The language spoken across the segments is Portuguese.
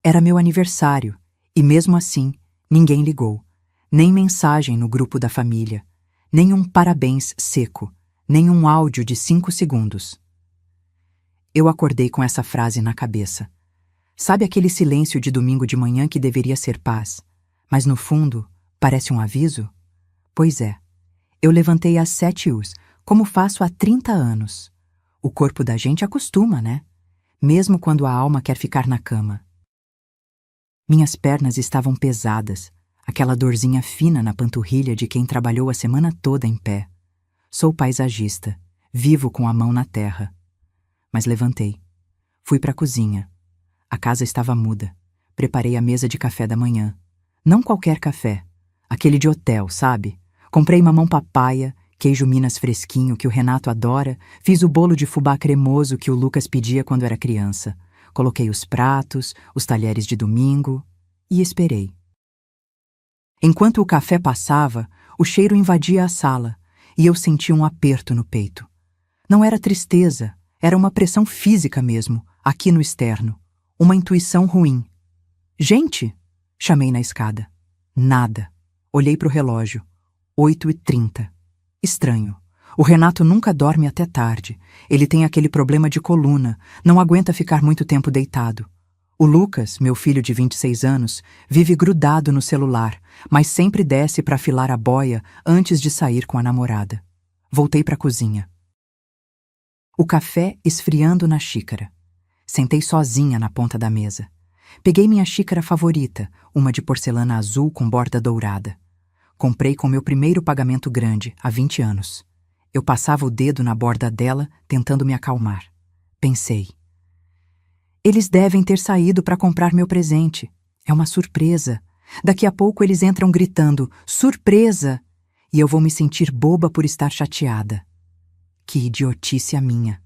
Era meu aniversário, e mesmo assim, ninguém ligou. Nem mensagem no grupo da família, nem um parabéns seco, nem um áudio de 5 segundos. Eu acordei com essa frase na cabeça. Sabe aquele silêncio de domingo de manhã que deveria ser paz, mas no fundo parece um aviso? Pois é. Eu levantei às 7h, como faço há 30 anos. O corpo da gente acostuma, né? Mesmo quando a alma quer ficar na cama. Minhas pernas estavam pesadas, aquela dorzinha fina na panturrilha de quem trabalhou a semana toda em pé. Sou paisagista, vivo com a mão na terra. Mas levantei. Fui para a cozinha. A casa estava muda. Preparei a mesa de café da manhã. Não qualquer café, aquele de hotel, sabe? Comprei mamão papaya, queijo Minas fresquinho que o Renato adora, fiz o bolo de fubá cremoso que o Lucas pedia quando era criança. Coloquei os pratos, os talheres de domingo e esperei. Enquanto o café passava, o cheiro invadia a sala e eu senti um aperto no peito. Não era tristeza, era uma pressão física mesmo, aqui no externo. Uma intuição ruim. Gente! Chamei na escada. Nada. Olhei para o relógio. 8h30. Estranho. O Renato nunca dorme até tarde. Ele tem aquele problema de coluna, não aguenta ficar muito tempo deitado. O Lucas, meu filho de 26 anos, vive grudado no celular, mas sempre desce para afilar a boia antes de sair com a namorada. Voltei para a cozinha. O café esfriando na xícara. Sentei sozinha na ponta da mesa. Peguei minha xícara favorita, uma de porcelana azul com borda dourada. Comprei com meu primeiro pagamento grande, há 20 anos. Eu passava o dedo na borda dela, tentando me acalmar. Pensei. Eles devem ter saído para comprar meu presente. É uma surpresa. Daqui a pouco eles entram gritando, surpresa! E eu vou me sentir boba por estar chateada. Que idiotice a minha.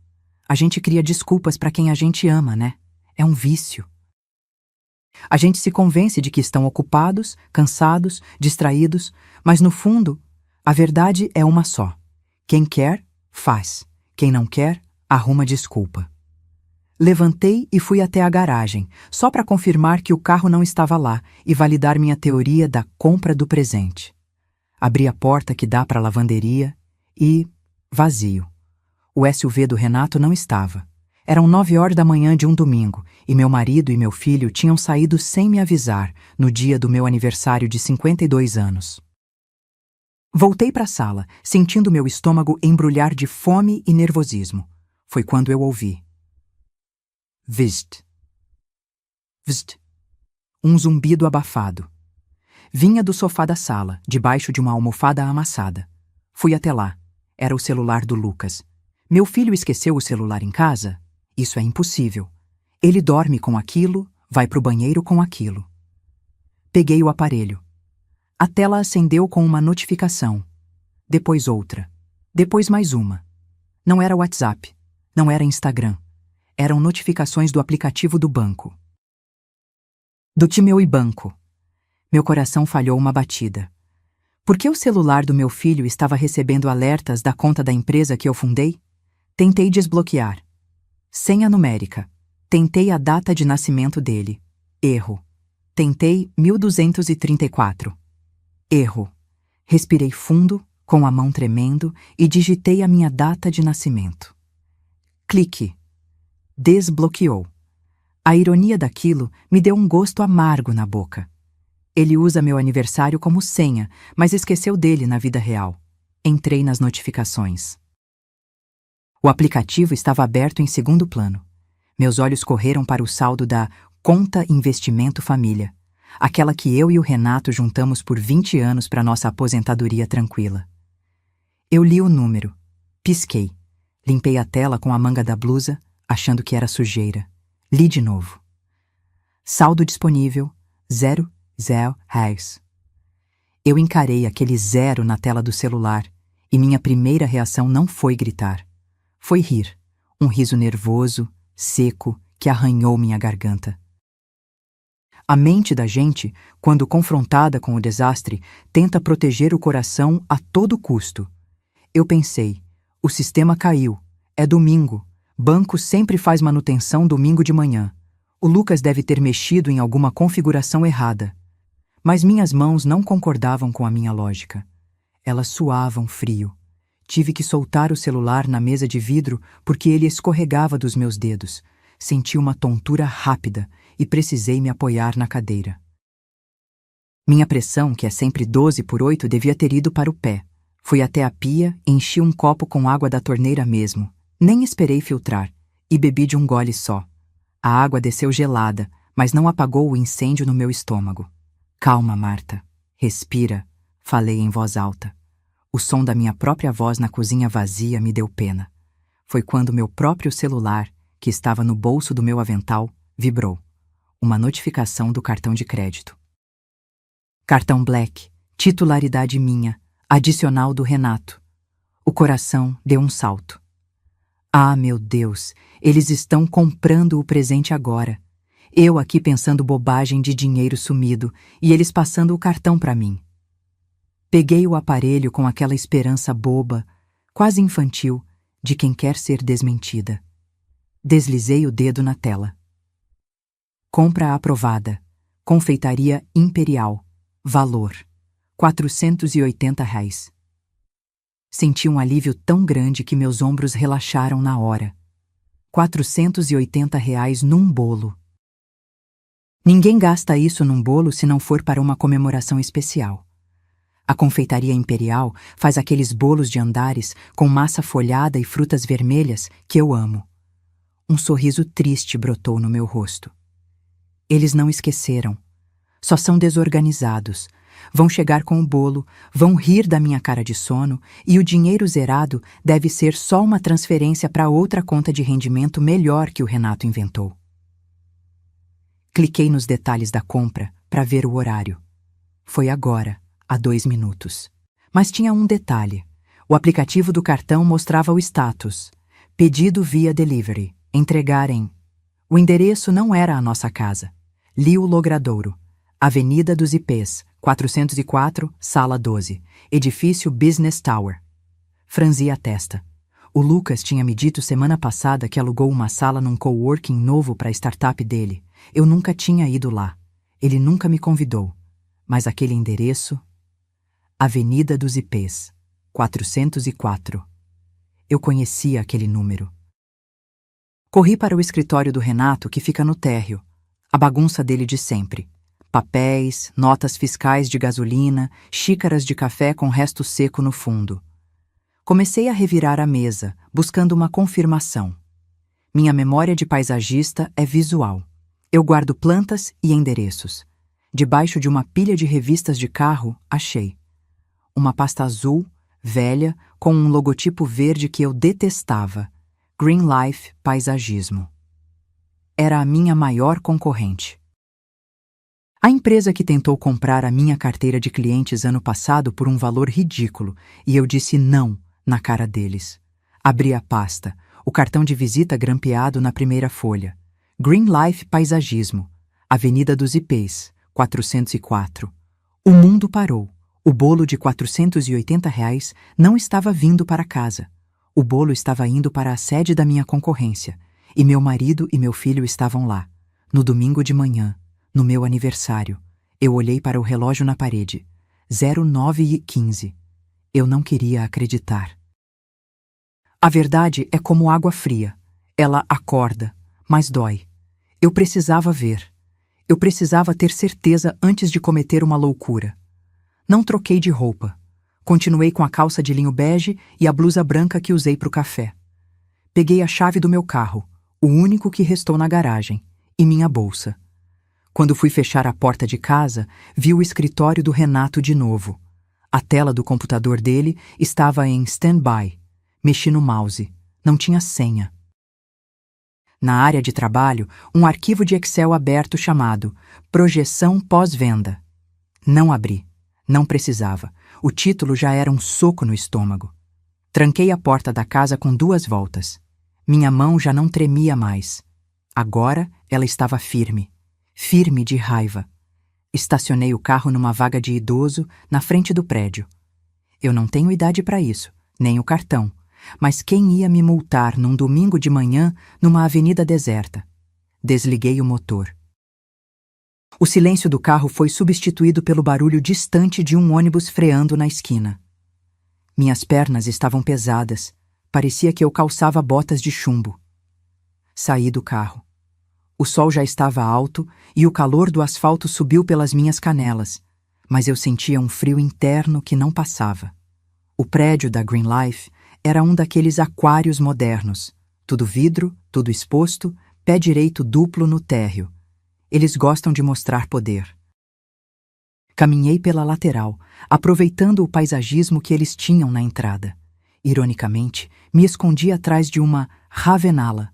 A gente cria desculpas para quem a gente ama, né? É um vício. A gente se convence de que estão ocupados, cansados, distraídos, mas no fundo, a verdade é uma só. Quem quer, faz. Quem não quer, arruma desculpa. Levantei e fui até a garagem, só para confirmar que o carro não estava lá e validar minha teoria da compra do presente. Abri a porta que dá para a lavanderia e... vazio. O SUV do Renato não estava. Eram 9h da manhã de um domingo e meu marido e meu filho tinham saído sem me avisar no dia do meu aniversário de 52 anos. Voltei para a sala, sentindo meu estômago embrulhar de fome e nervosismo. Foi quando eu ouvi. Vist. Vst. Um zumbido abafado. Vinha do sofá da sala, debaixo de uma almofada amassada. Fui até lá. Era o celular do Lucas. Meu filho esqueceu o celular em casa? Isso é impossível. Ele dorme com aquilo, vai pro banheiro com aquilo. Peguei o aparelho. A tela acendeu com uma notificação. Depois outra. Depois mais uma. Não era WhatsApp. Não era Instagram. Eram notificações do aplicativo do banco. Do meu banco. Meu coração falhou uma batida. Por que o celular do meu filho estava recebendo alertas da conta da empresa que eu fundei? Tentei desbloquear. Senha numérica. Tentei a data de nascimento dele. Erro. Tentei 1234. Erro. Respirei fundo, com a mão tremendo, e digitei a minha data de nascimento. Clique. Desbloqueou. A ironia daquilo me deu um gosto amargo na boca. Ele usa meu aniversário como senha, mas esqueceu dele na vida real. Entrei nas notificações. O aplicativo estava aberto em segundo plano. Meus olhos correram para o saldo da Conta Investimento Família, aquela que eu e o Renato juntamos por 20 anos para nossa aposentadoria tranquila. Eu li o número. Pisquei. Limpei a tela com a manga da blusa, achando que era sujeira. Li de novo. Saldo disponível, 0 reais. Eu encarei aquele 0 na tela do celular e minha primeira reação não foi gritar. Foi rir, um riso nervoso, seco, que arranhou minha garganta. A mente da gente, quando confrontada com o desastre, tenta proteger o coração a todo custo. Eu pensei, o sistema caiu, é domingo, banco sempre faz manutenção domingo de manhã. O Lucas deve ter mexido em alguma configuração errada. Mas minhas mãos não concordavam com a minha lógica. Elas suavam frio. Tive que soltar o celular na mesa de vidro porque ele escorregava dos meus dedos. Senti uma tontura rápida e precisei me apoiar na cadeira. Minha pressão, que é sempre 12/8, devia ter ido para o pé. Fui até a pia, enchi um copo com água da torneira mesmo. Nem esperei filtrar e bebi de um gole só. A água desceu gelada, mas não apagou o incêndio no meu estômago. Calma, Marta. Respira, falei em voz alta. O som da minha própria voz na cozinha vazia me deu pena. Foi quando meu próprio celular, que estava no bolso do meu avental, vibrou. Uma notificação do cartão de crédito. Cartão Black, titularidade minha, adicional do Renato. O coração deu um salto. Ah, meu Deus, eles estão comprando o presente agora. Eu aqui pensando bobagem de dinheiro sumido e eles passando o cartão para mim. Peguei o aparelho com aquela esperança boba, quase infantil, de quem quer ser desmentida. Deslizei o dedo na tela. Compra aprovada. Confeitaria Imperial. Valor: R$ 480. Senti um alívio tão grande que meus ombros relaxaram na hora. R$ 480 num bolo. Ninguém gasta isso num bolo se não for para uma comemoração especial. A confeitaria Imperial faz aqueles bolos de andares com massa folhada e frutas vermelhas que eu amo. Um sorriso triste brotou no meu rosto. Eles não esqueceram. Só são desorganizados. Vão chegar com o bolo, vão rir da minha cara de sono e o dinheiro zerado deve ser só uma transferência para outra conta de rendimento melhor que o Renato inventou. Cliquei nos detalhes da compra para ver o horário. Foi agora, há 2 minutos. Mas tinha um detalhe. O aplicativo do cartão mostrava o status. Pedido via delivery. Entregar em... O endereço não era a nossa casa. Lio Logradouro. Avenida dos IPs, 404, Sala 12, Edifício Business Tower. Franzi a testa. O Lucas tinha me dito semana passada que alugou uma sala num coworking novo para a startup dele. Eu nunca tinha ido lá. Ele nunca me convidou. Mas aquele endereço... Avenida dos IPs, 404. Eu conhecia aquele número. Corri para o escritório do Renato, que fica no térreo. A bagunça dele de sempre. Papéis, notas fiscais de gasolina, xícaras de café com resto seco no fundo. Comecei a revirar a mesa, buscando uma confirmação. Minha memória de paisagista é visual. Eu guardo plantas e endereços. Debaixo de uma pilha de revistas de carro, achei. Uma pasta azul, velha, com um logotipo verde que eu detestava. Green Life Paisagismo. Era a minha maior concorrente. A empresa que tentou comprar a minha carteira de clientes ano passado por um valor ridículo, e eu disse não na cara deles. Abri a pasta, o cartão de visita grampeado na primeira folha. Green Life Paisagismo, Avenida dos IPs, 404. O mundo parou. O bolo de R$ 480 não estava vindo para casa. O bolo estava indo para a sede da minha concorrência, e meu marido e meu filho estavam lá, no domingo de manhã. No meu aniversário, eu olhei para o relógio na parede. 09h15. Eu não queria acreditar. A verdade é como água fria. Ela acorda, mas dói. Eu precisava ver. Eu precisava ter certeza antes de cometer uma loucura. Não troquei de roupa. Continuei com a calça de linho bege e a blusa branca que usei para o café. Peguei a chave do meu carro, o único que restou na garagem, e minha bolsa. Quando fui fechar a porta de casa, vi o escritório do Renato de novo. A tela do computador dele estava em stand-by. Mexi no mouse. Não tinha senha. Na área de trabalho, um arquivo de Excel aberto chamado Projeção Pós-Venda. Não abri. Não precisava. O título já era um soco no estômago. Tranquei a porta da casa com 2 voltas. Minha mão já não tremia mais. Agora ela estava firme. Firme de raiva. Estacionei o carro numa vaga de idoso na frente do prédio. Eu não tenho idade para isso, nem o cartão, mas quem ia me multar num domingo de manhã numa avenida deserta? Desliguei o motor. O silêncio do carro foi substituído pelo barulho distante de um ônibus freando na esquina. Minhas pernas estavam pesadas. Parecia que eu calçava botas de chumbo. Saí do carro. O sol já estava alto e o calor do asfalto subiu pelas minhas canelas, mas eu sentia um frio interno que não passava. O prédio da Green Life era um daqueles aquários modernos. Tudo vidro, tudo exposto, pé direito duplo no térreo. Eles gostam de mostrar poder. Caminhei pela lateral, aproveitando o paisagismo que eles tinham na entrada. Ironicamente, me escondi atrás de uma ravenala,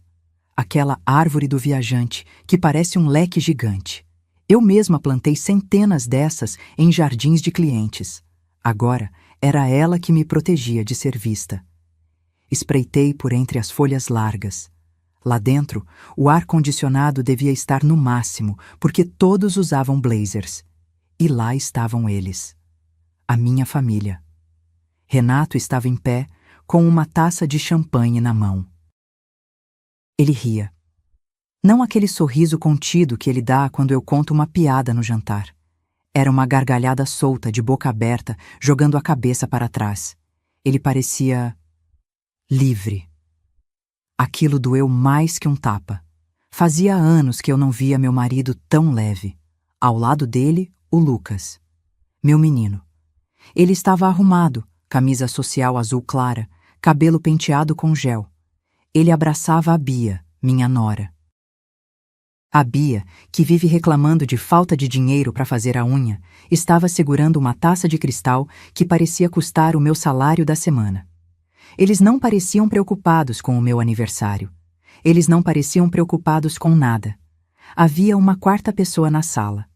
aquela árvore do viajante que parece um leque gigante. Eu mesma plantei centenas dessas em jardins de clientes. Agora, era ela que me protegia de ser vista. Espreitei por entre as folhas largas. Lá dentro, o ar-condicionado devia estar no máximo, porque todos usavam blazers. E lá estavam eles. A minha família. Renato estava em pé, com uma taça de champanhe na mão. Ele ria. Não aquele sorriso contido que ele dá quando eu conto uma piada no jantar. Era uma gargalhada solta, de boca aberta, jogando a cabeça para trás. Ele parecia livre. Aquilo doeu mais que um tapa. Fazia anos que eu não via meu marido tão leve. Ao lado dele, o Lucas. Meu menino. Ele estava arrumado, camisa social azul clara, cabelo penteado com gel. Ele abraçava a Bia, minha nora. A Bia, que vive reclamando de falta de dinheiro para fazer a unha, estava segurando uma taça de cristal que parecia custar o meu salário da semana. Eles não pareciam preocupados com o meu aniversário. Eles não pareciam preocupados com nada. Havia uma quarta pessoa na sala.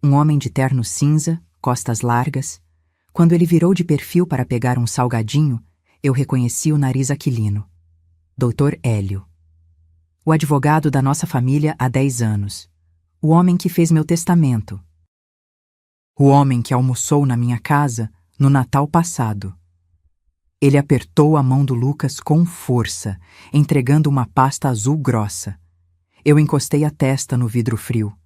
Um homem de terno cinza, costas largas. Quando ele virou de perfil para pegar um salgadinho, eu reconheci o nariz aquilino. Dr. Hélio. O advogado da nossa família há 10 anos. O homem que fez meu testamento. O homem que almoçou na minha casa no Natal passado. Ele apertou a mão do Lucas com força, entregando uma pasta azul grossa. Eu encostei a testa no vidro frio.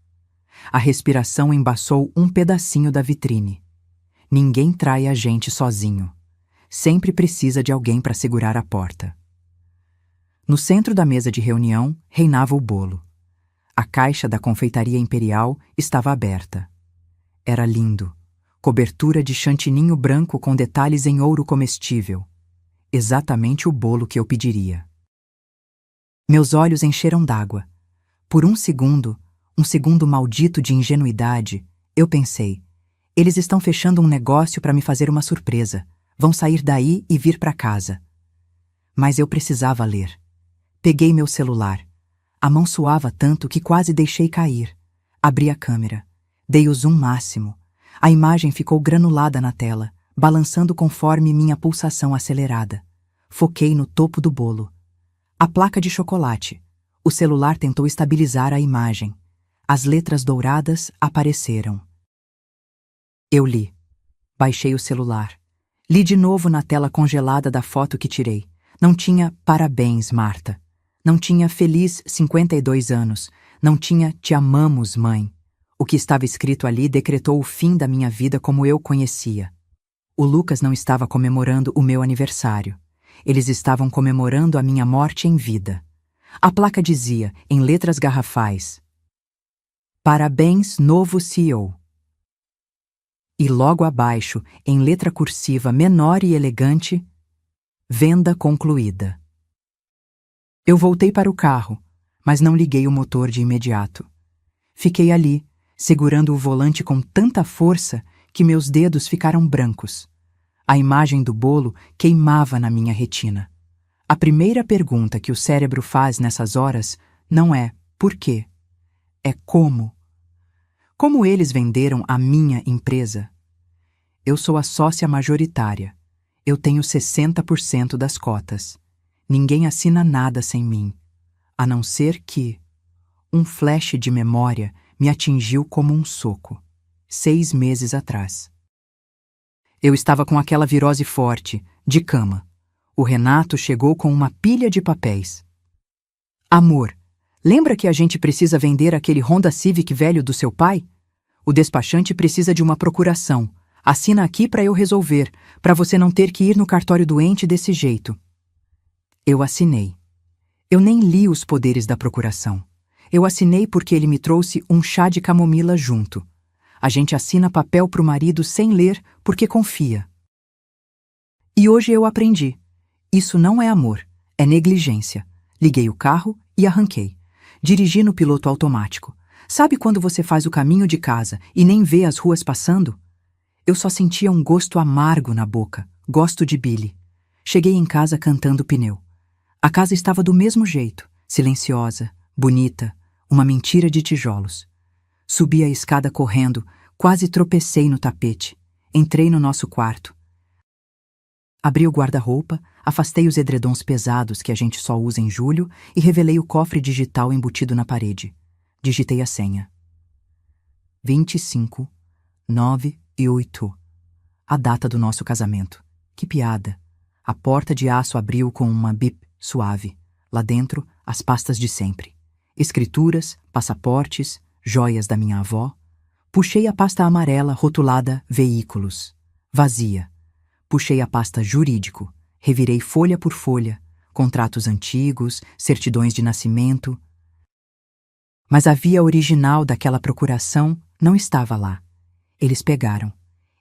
A respiração embaçou um pedacinho da vitrine. Ninguém trai a gente sozinho. Sempre precisa de alguém para segurar a porta. No centro da mesa de reunião reinava o bolo. A caixa da confeitaria imperial estava aberta. Era lindo. Cobertura de chantininho branco com detalhes em ouro comestível. Exatamente o bolo que eu pediria. Meus olhos encheram d'água. Por um segundo maldito de ingenuidade, eu pensei: eles estão fechando um negócio para me fazer uma surpresa. Vão sair daí e vir para casa. Mas eu precisava ler. Peguei meu celular. A mão suava tanto que quase deixei cair. Abri a câmera. Dei o zoom máximo. A imagem ficou granulada na tela, balançando conforme minha pulsação acelerada. Foquei no topo do bolo. A placa de chocolate. O celular tentou estabilizar a imagem. As letras douradas apareceram. Eu li. Baixei o celular. Li de novo na tela congelada da foto que tirei. Não tinha "Parabéns, Marta". Não tinha "Feliz 52 anos". Não tinha "Te amamos, mãe". O que estava escrito ali decretou o fim da minha vida como eu conhecia. O Lucas não estava comemorando o meu aniversário. Eles estavam comemorando a minha morte em vida. A placa dizia, em letras garrafais: "Parabéns, novo CEO". E logo abaixo, em letra cursiva menor e elegante: "Venda concluída". Eu voltei para o carro, mas não liguei o motor de imediato. Fiquei ali, segurando o volante com tanta força que meus dedos ficaram brancos. A imagem do bolo queimava na minha retina. A primeira pergunta que o cérebro faz nessas horas não é "por quê?", é "como?". Como eles venderam a minha empresa? Eu sou a sócia majoritária. Eu tenho 60% das cotas. Ninguém assina nada sem mim, a não ser que um flash de memória me atingiu como um soco, 6 meses atrás. Eu estava com aquela virose forte, de cama. O Renato chegou com uma pilha de papéis. "Amor, Lembra que a gente precisa vender aquele Honda Civic velho do seu pai? O despachante precisa de uma procuração. Assina aqui para eu resolver, para você não ter que ir no cartório doente desse jeito. Eu assinei. Eu nem li os poderes da procuração. Eu assinei porque ele me trouxe um chá de camomila junto. A gente assina papel pro marido sem ler porque confia. E hoje eu aprendi. Isso não é amor, é negligência. Liguei o carro e arranquei. Dirigi no piloto automático. Sabe quando você faz o caminho de casa e nem vê as ruas passando? Eu só sentia um gosto amargo na boca, gosto de Billy. Cheguei em casa cantando pneu. A casa estava do mesmo jeito, silenciosa, bonita, uma mentira de tijolos. Subi a escada correndo, quase tropecei no tapete. Entrei no nosso quarto. Abri o guarda-roupa, afastei os edredons pesados que a gente só usa em julho e revelei o cofre digital embutido na parede. Digitei a senha. 25, 9 e 8. A data do nosso casamento. Que piada. A porta de aço abriu com uma bip suave. Lá dentro, as pastas de sempre. Escrituras, passaportes, joias da minha avó. Puxei a pasta amarela rotulada Veículos. Vazia. Puxei a pasta Jurídico. Revirei folha por folha. Contratos antigos, certidões de nascimento. Mas a via original daquela procuração não estava lá. Eles pegaram.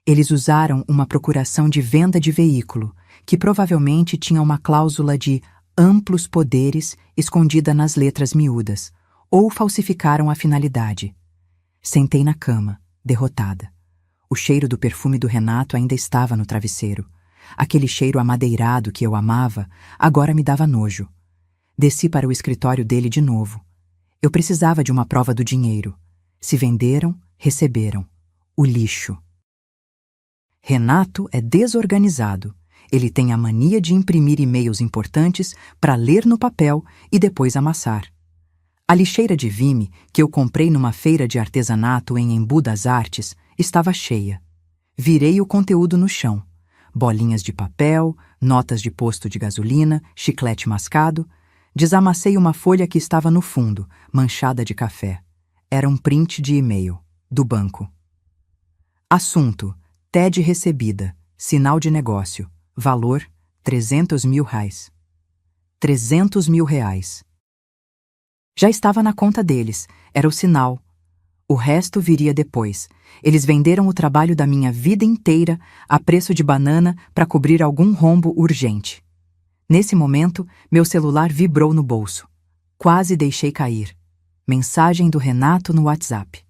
Eles usaram uma procuração de venda de veículo, que provavelmente tinha uma cláusula de amplos poderes escondida nas letras miúdas, ou falsificaram a finalidade. Sentei na cama, derrotada. O cheiro do perfume do Renato ainda estava no travesseiro. Aquele cheiro amadeirado que eu amava agora me dava nojo. Desci para o escritório dele de novo. Eu precisava de uma prova do dinheiro. Se venderam, receberam. O lixo. Renato é desorganizado. Ele tem a mania de imprimir e-mails importantes para ler no papel e depois amassar. A lixeira de Vime, que eu comprei numa feira de artesanato em Embu das Artes, estava cheia. Virei o conteúdo no chão. Bolinhas de papel, notas de posto de gasolina, chiclete mascado. Desamassei uma folha que estava no fundo, manchada de café. Era um print de e-mail, do banco. Assunto: TED recebida, sinal de negócio. Valor: R$300 mil. R$300 mil. Já estava na conta deles, era o sinal. O resto viria depois. Eles venderam o trabalho da minha vida inteira a preço de banana para cobrir algum rombo urgente. Nesse momento, meu celular vibrou no bolso. Quase deixei cair. Mensagem do Renato no WhatsApp.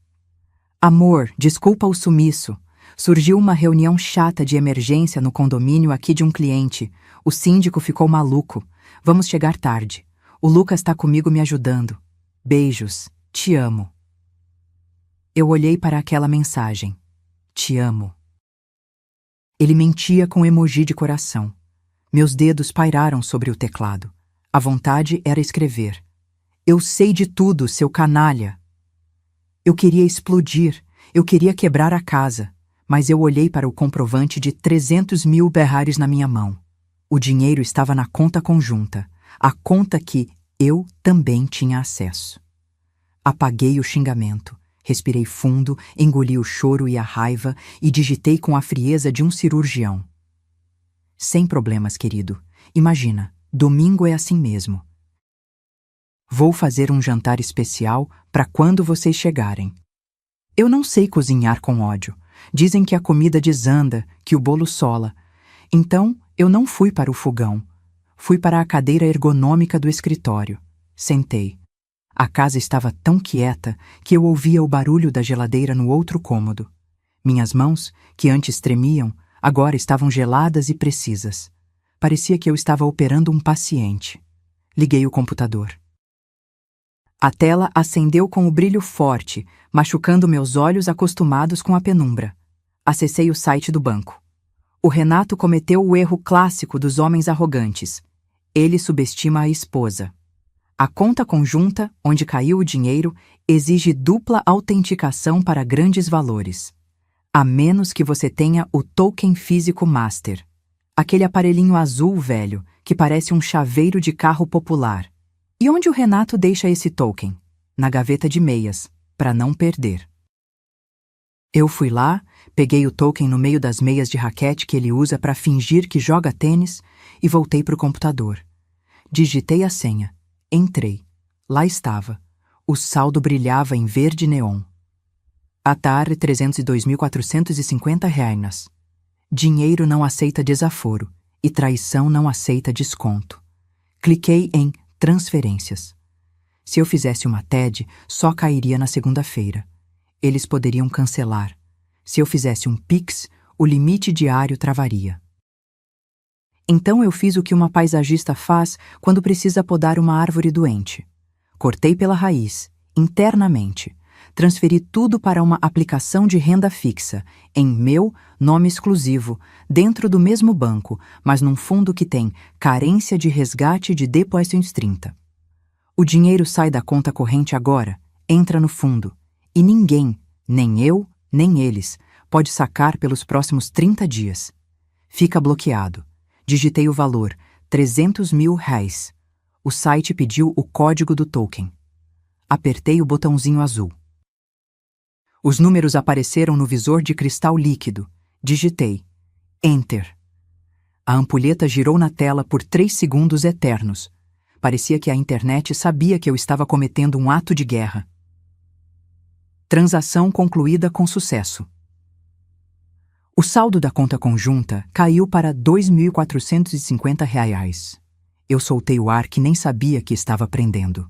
Amor, desculpa o sumiço. Surgiu uma reunião chata de emergência no condomínio aqui de um cliente. O síndico ficou maluco. Vamos chegar tarde. O Lucas está comigo me ajudando. Beijos. Te amo. Eu olhei para aquela mensagem. Te amo. Ele mentia com emoji de coração. Meus dedos pairaram sobre o teclado. A vontade era escrever. Eu sei de tudo, seu canalha. Eu queria explodir. Eu queria quebrar a casa. Mas eu olhei para o comprovante de R$300 mil na minha mão. O dinheiro estava na conta conjunta, a conta que eu também tinha acesso. Apaguei o xingamento, respirei fundo, engoli o choro e a raiva e digitei com a frieza de um cirurgião. Sem problemas, querido. Imagina, domingo é assim mesmo. Vou fazer um jantar especial para quando vocês chegarem. Eu não sei cozinhar com ódio. Dizem que a comida desanda, que o bolo sola. Então, eu não fui para o fogão. Fui para a cadeira ergonômica do escritório. Sentei. A casa estava tão quieta que eu ouvia o barulho da geladeira no outro cômodo. Minhas mãos, que antes tremiam, agora estavam geladas e precisas. Parecia que eu estava operando um paciente. Liguei o computador. A tela acendeu com o brilho forte, machucando meus olhos acostumados com a penumbra. Acessei o site do banco. O Renato cometeu o erro clássico dos homens arrogantes. Ele subestima a esposa. A conta conjunta, onde caiu o dinheiro, exige dupla autenticação para grandes valores. A menos que você tenha o token físico master. Aquele aparelhinho azul velho, que parece um chaveiro de carro popular. E onde o Renato deixa esse token? Na gaveta de meias, para não perder. Eu fui lá, peguei o token no meio das meias de raquete que ele usa para fingir que joga tênis e voltei para o computador. Digitei a senha. Entrei. Lá estava. O saldo brilhava em verde neon. Atar R$302.450. Dinheiro não aceita desaforo e traição não aceita desconto. Cliquei em transferências. Se eu fizesse uma TED, só cairia na segunda-feira. Eles poderiam cancelar. Se eu fizesse um Pix, o limite diário travaria. Então eu fiz o que uma paisagista faz quando precisa podar uma árvore doente. Cortei pela raiz, internamente. Transferi tudo para uma aplicação de renda fixa, em meu nome exclusivo, dentro do mesmo banco, mas num fundo que tem carência de resgate de depósitos 30. O dinheiro sai da conta corrente agora, entra no fundo, e ninguém, nem eu, nem eles, pode sacar pelos próximos 30 dias. Fica bloqueado. Digitei o valor, R$300 mil. O site pediu o código do token. Apertei o botãozinho azul. Os números apareceram no visor de cristal líquido. Digitei. Enter. A ampulheta girou na tela por 3 segundos eternos. Parecia que a internet sabia que eu estava cometendo um ato de guerra. Transação concluída com sucesso. O saldo da conta conjunta caiu para R$2.450. Eu soltei o ar que nem sabia que estava prendendo.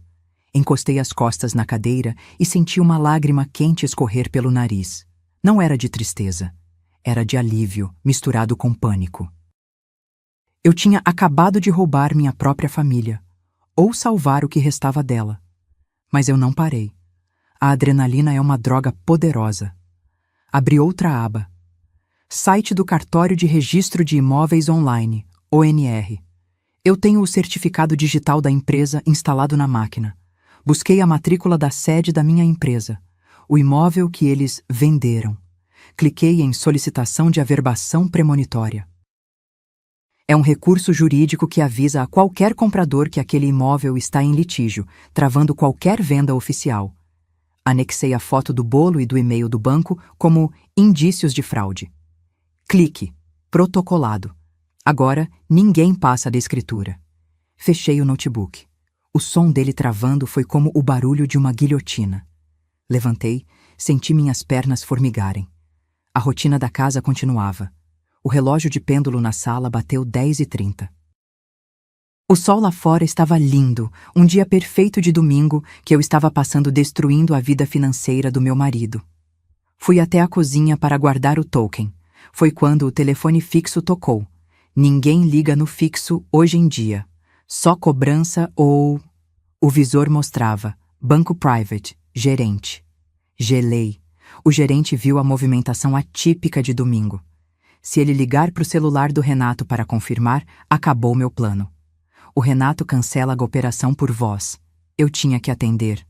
Encostei as costas na cadeira e senti uma lágrima quente escorrer pelo nariz. Não era de tristeza. Era de alívio, misturado com pânico. Eu tinha acabado de roubar minha própria família, ou salvar o que restava dela. Mas eu não parei. A adrenalina é uma droga poderosa. Abri outra aba. Site do Cartório de Registro de Imóveis Online, ONR. Eu tenho o certificado digital da empresa instalado na máquina. Busquei a matrícula da sede da minha empresa, o imóvel que eles venderam. Cliquei em solicitação de averbação premonitória. É um recurso jurídico que avisa a qualquer comprador que aquele imóvel está em litígio, travando qualquer venda oficial. Anexei a foto do bolo e do e-mail do banco como indícios de fraude. Clique. Protocolado. Agora, ninguém passa da escritura. Fechei o notebook. O som dele travando foi como o barulho de uma guilhotina. Levantei, senti minhas pernas formigarem. A rotina da casa continuava. O relógio de pêndulo na sala bateu 10h30. O sol lá fora estava lindo, um dia perfeito de domingo que eu estava passando destruindo a vida financeira do meu marido. Fui até a cozinha para guardar o token. Foi quando o telefone fixo tocou. Ninguém liga no fixo hoje em dia. Só cobrança ou... O visor mostrava. Banco Private. Gerente. Gelei. O gerente viu a movimentação atípica de domingo. Se ele ligar para o celular do Renato para confirmar, acabou meu plano. O Renato cancela a operação por voz. Eu tinha que atender.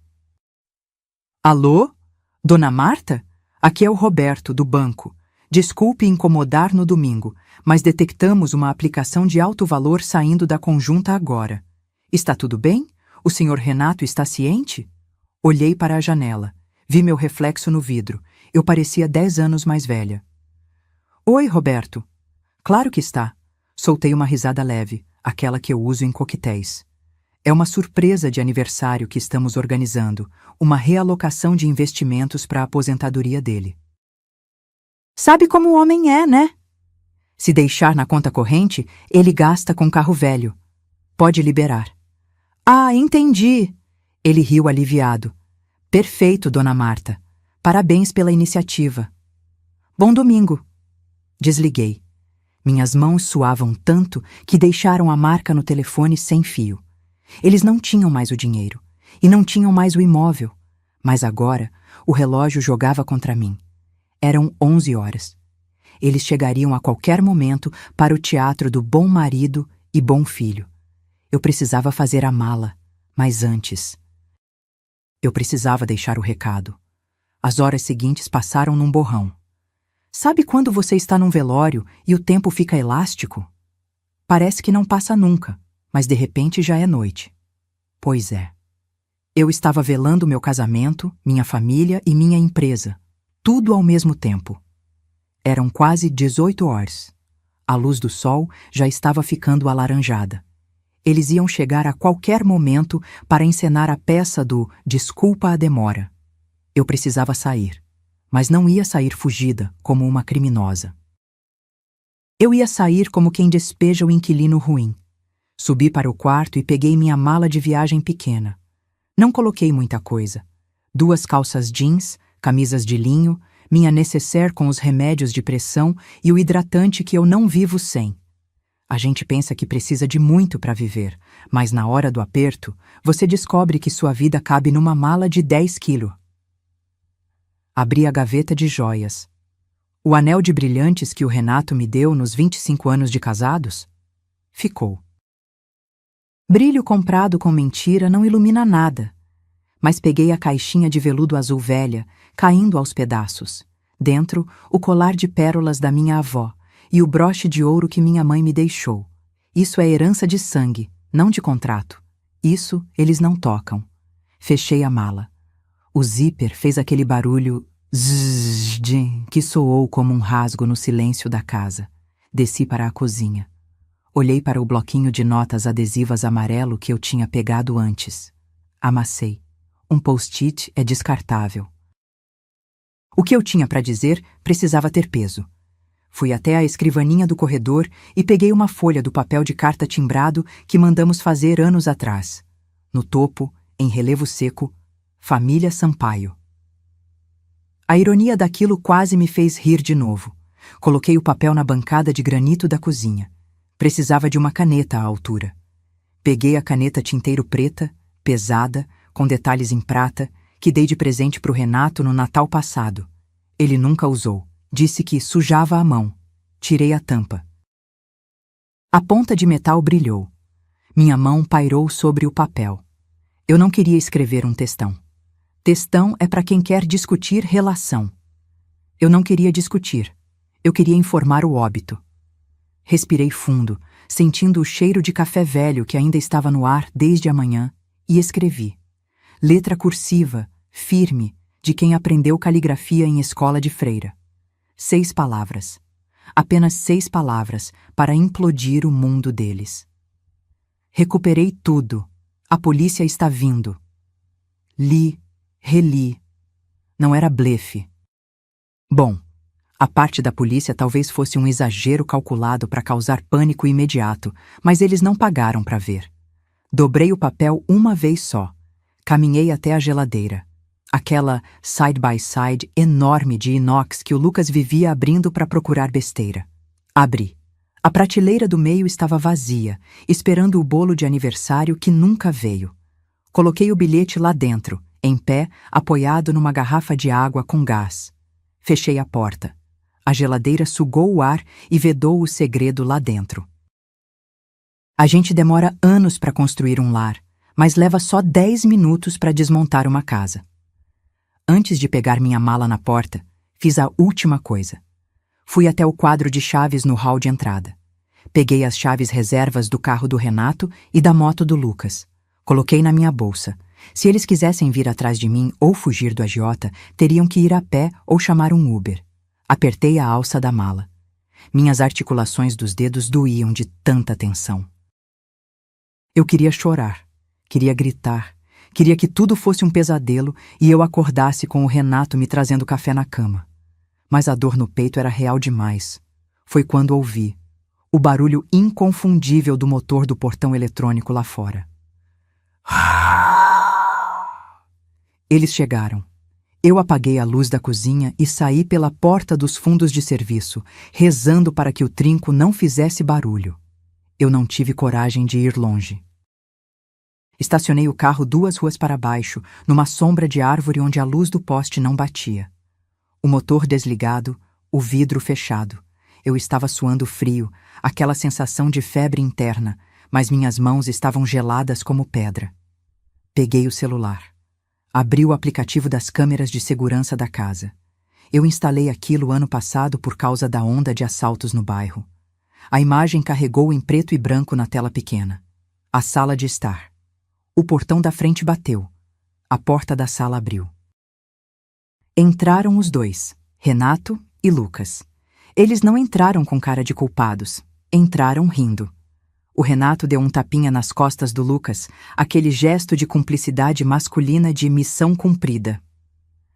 Alô? Dona Marta? Aqui é o Roberto, do banco. Desculpe incomodar no domingo, mas detectamos uma aplicação de alto valor saindo da conjunta agora. Está tudo bem? O senhor Renato está ciente? Olhei para a janela. Vi meu reflexo no vidro. Eu parecia 10 anos mais velha. Oi, Roberto. Claro que está. Soltei uma risada leve, aquela que eu uso em coquetéis. É uma surpresa de aniversário que estamos organizando, uma realocação de investimentos para a aposentadoria dele. Sabe como o homem é, né? Se deixar na conta corrente, ele gasta com carro velho. Pode liberar. Ah, entendi. Ele riu aliviado. Perfeito, dona Marta. Parabéns pela iniciativa. Bom domingo. Desliguei. Minhas mãos suavam tanto que deixaram a marca no telefone sem fio. Eles não tinham mais o dinheiro e não tinham mais o imóvel, mas agora o relógio jogava contra mim. Eram 11 horas. Eles chegariam a qualquer momento para o teatro do bom marido e bom filho. Eu precisava fazer a mala, mas antes... Eu precisava deixar o recado. As horas seguintes passaram num borrão. Sabe quando você está num velório e o tempo fica elástico? Parece que não passa nunca, mas de repente já é noite. Pois é. Eu estava velando meu casamento, minha família e minha empresa, tudo ao mesmo tempo. Eram quase 18 horas. A luz do sol já estava ficando alaranjada. Eles iam chegar a qualquer momento para encenar a peça do Desculpa a Demora. Eu precisava sair, mas não ia sair fugida como uma criminosa. Eu ia sair como quem despeja o inquilino ruim. Subi para o quarto e peguei minha mala de viagem pequena. Não coloquei muita coisa. 2 calças jeans, camisas de linho, minha nécessaire com os remédios de pressão e o hidratante que eu não vivo sem. A gente pensa que precisa de muito para viver, mas na hora do aperto, você descobre que sua vida cabe numa mala de 10 quilos. Abri a gaveta de joias. O anel de brilhantes que o Renato me deu nos 25 anos de casados? Ficou. Brilho comprado com mentira não ilumina nada. Mas peguei a caixinha de veludo azul velha, caindo aos pedaços. Dentro, o colar de pérolas da minha avó e o broche de ouro que minha mãe me deixou. Isso é herança de sangue, não de contrato. Isso eles não tocam. Fechei a mala. O zíper fez aquele barulho zzz que soou como um rasgo no silêncio da casa. Desci para a cozinha. Olhei para o bloquinho de notas adesivas amarelo que eu tinha pegado antes. Amassei. Um post-it é descartável. O que eu tinha para dizer precisava ter peso. Fui até a escrivaninha do corredor e peguei uma folha do papel de carta timbrado que mandamos fazer anos atrás. No topo, em relevo seco, Família Sampaio. A ironia daquilo quase me fez rir de novo. Coloquei o papel na bancada de granito da cozinha. Precisava de uma caneta à altura. Peguei a caneta tinteiro preta, pesada, com detalhes em prata, que dei de presente para o Renato no Natal passado. Ele nunca usou. Disse que sujava a mão. Tirei a tampa. A ponta de metal brilhou. Minha mão pairou sobre o papel. Eu não queria escrever um textão. Textão é para quem quer discutir relação. Eu não queria discutir. Eu queria informar o óbito. Respirei fundo, sentindo o cheiro de café velho que ainda estava no ar desde a manhã, e escrevi. Letra cursiva, firme, de quem aprendeu caligrafia em escola de freira. 6 palavras. Apenas 6 palavras para implodir o mundo deles. Recuperei tudo. A polícia está vindo. Li, reli. Não era blefe. Bom, a parte da polícia talvez fosse um exagero calculado para causar pânico imediato, mas eles não pagaram para ver. Dobrei o papel uma vez só. Caminhei até a geladeira. Aquela side-by-side enorme de inox que o Lucas vivia abrindo para procurar besteira. Abri. A prateleira do meio estava vazia, esperando o bolo de aniversário que nunca veio. Coloquei o bilhete lá dentro, em pé, apoiado numa garrafa de água com gás. Fechei a porta. A geladeira sugou o ar e vedou o segredo lá dentro. A gente demora anos para construir um lar, mas leva só 10 minutos para desmontar uma casa. Antes de pegar minha mala na porta, fiz a última coisa. Fui até o quadro de chaves no hall de entrada. Peguei as chaves reservas do carro do Renato e da moto do Lucas. Coloquei na minha bolsa. Se eles quisessem vir atrás de mim ou fugir do agiota, teriam que ir a pé ou chamar um Uber. Apertei a alça da mala. Minhas articulações dos dedos doíam de tanta tensão. Eu queria chorar, queria gritar, queria que tudo fosse um pesadelo e eu acordasse com o Renato me trazendo café na cama. Mas a dor no peito era real demais. Foi quando ouvi o barulho inconfundível do motor do portão eletrônico lá fora. Eles chegaram. Eu apaguei a luz da cozinha e saí pela porta dos fundos de serviço, rezando para que o trinco não fizesse barulho. Eu não tive coragem de ir longe. Estacionei o carro 2 ruas para baixo, numa sombra de árvore onde a luz do poste não batia. O motor desligado, o vidro fechado. Eu estava suando frio, aquela sensação de febre interna, mas minhas mãos estavam geladas como pedra. Peguei o celular. Abri o aplicativo das câmeras de segurança da casa. Eu instalei aquilo ano passado por causa da onda de assaltos no bairro. A imagem carregou em preto e branco na tela pequena. A sala de estar. O portão da frente bateu. A porta da sala abriu. Entraram os dois, Renato e Lucas. Eles não entraram com cara de culpados. Entraram rindo. O Renato deu um tapinha nas costas do Lucas, aquele gesto de cumplicidade masculina de missão cumprida.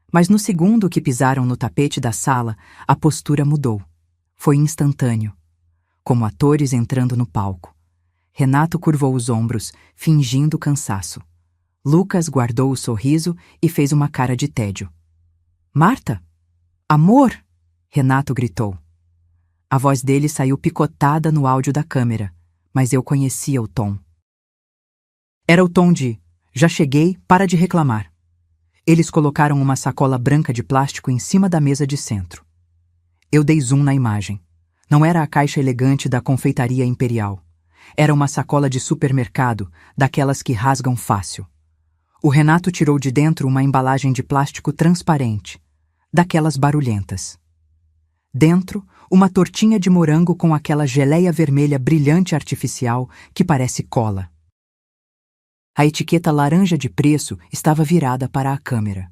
Mas no segundo que pisaram no tapete da sala, a postura mudou. Foi instantâneo. Como atores entrando no palco. Renato curvou os ombros, fingindo cansaço. Lucas guardou o sorriso e fez uma cara de tédio. "Marta? Amor!" Renato gritou. A voz dele saiu picotada no áudio da câmera, mas eu conhecia o tom. Era o tom de: "Já cheguei, para de reclamar." Eles colocaram uma sacola branca de plástico em cima da mesa de centro. Eu dei zoom na imagem. Não era a caixa elegante da confeitaria imperial. Era uma sacola de supermercado, daquelas que rasgam fácil. O Renato tirou de dentro uma embalagem de plástico transparente, daquelas barulhentas. Dentro, uma tortinha de morango com aquela geleia vermelha brilhante artificial que parece cola. A etiqueta laranja de preço estava virada para a câmera.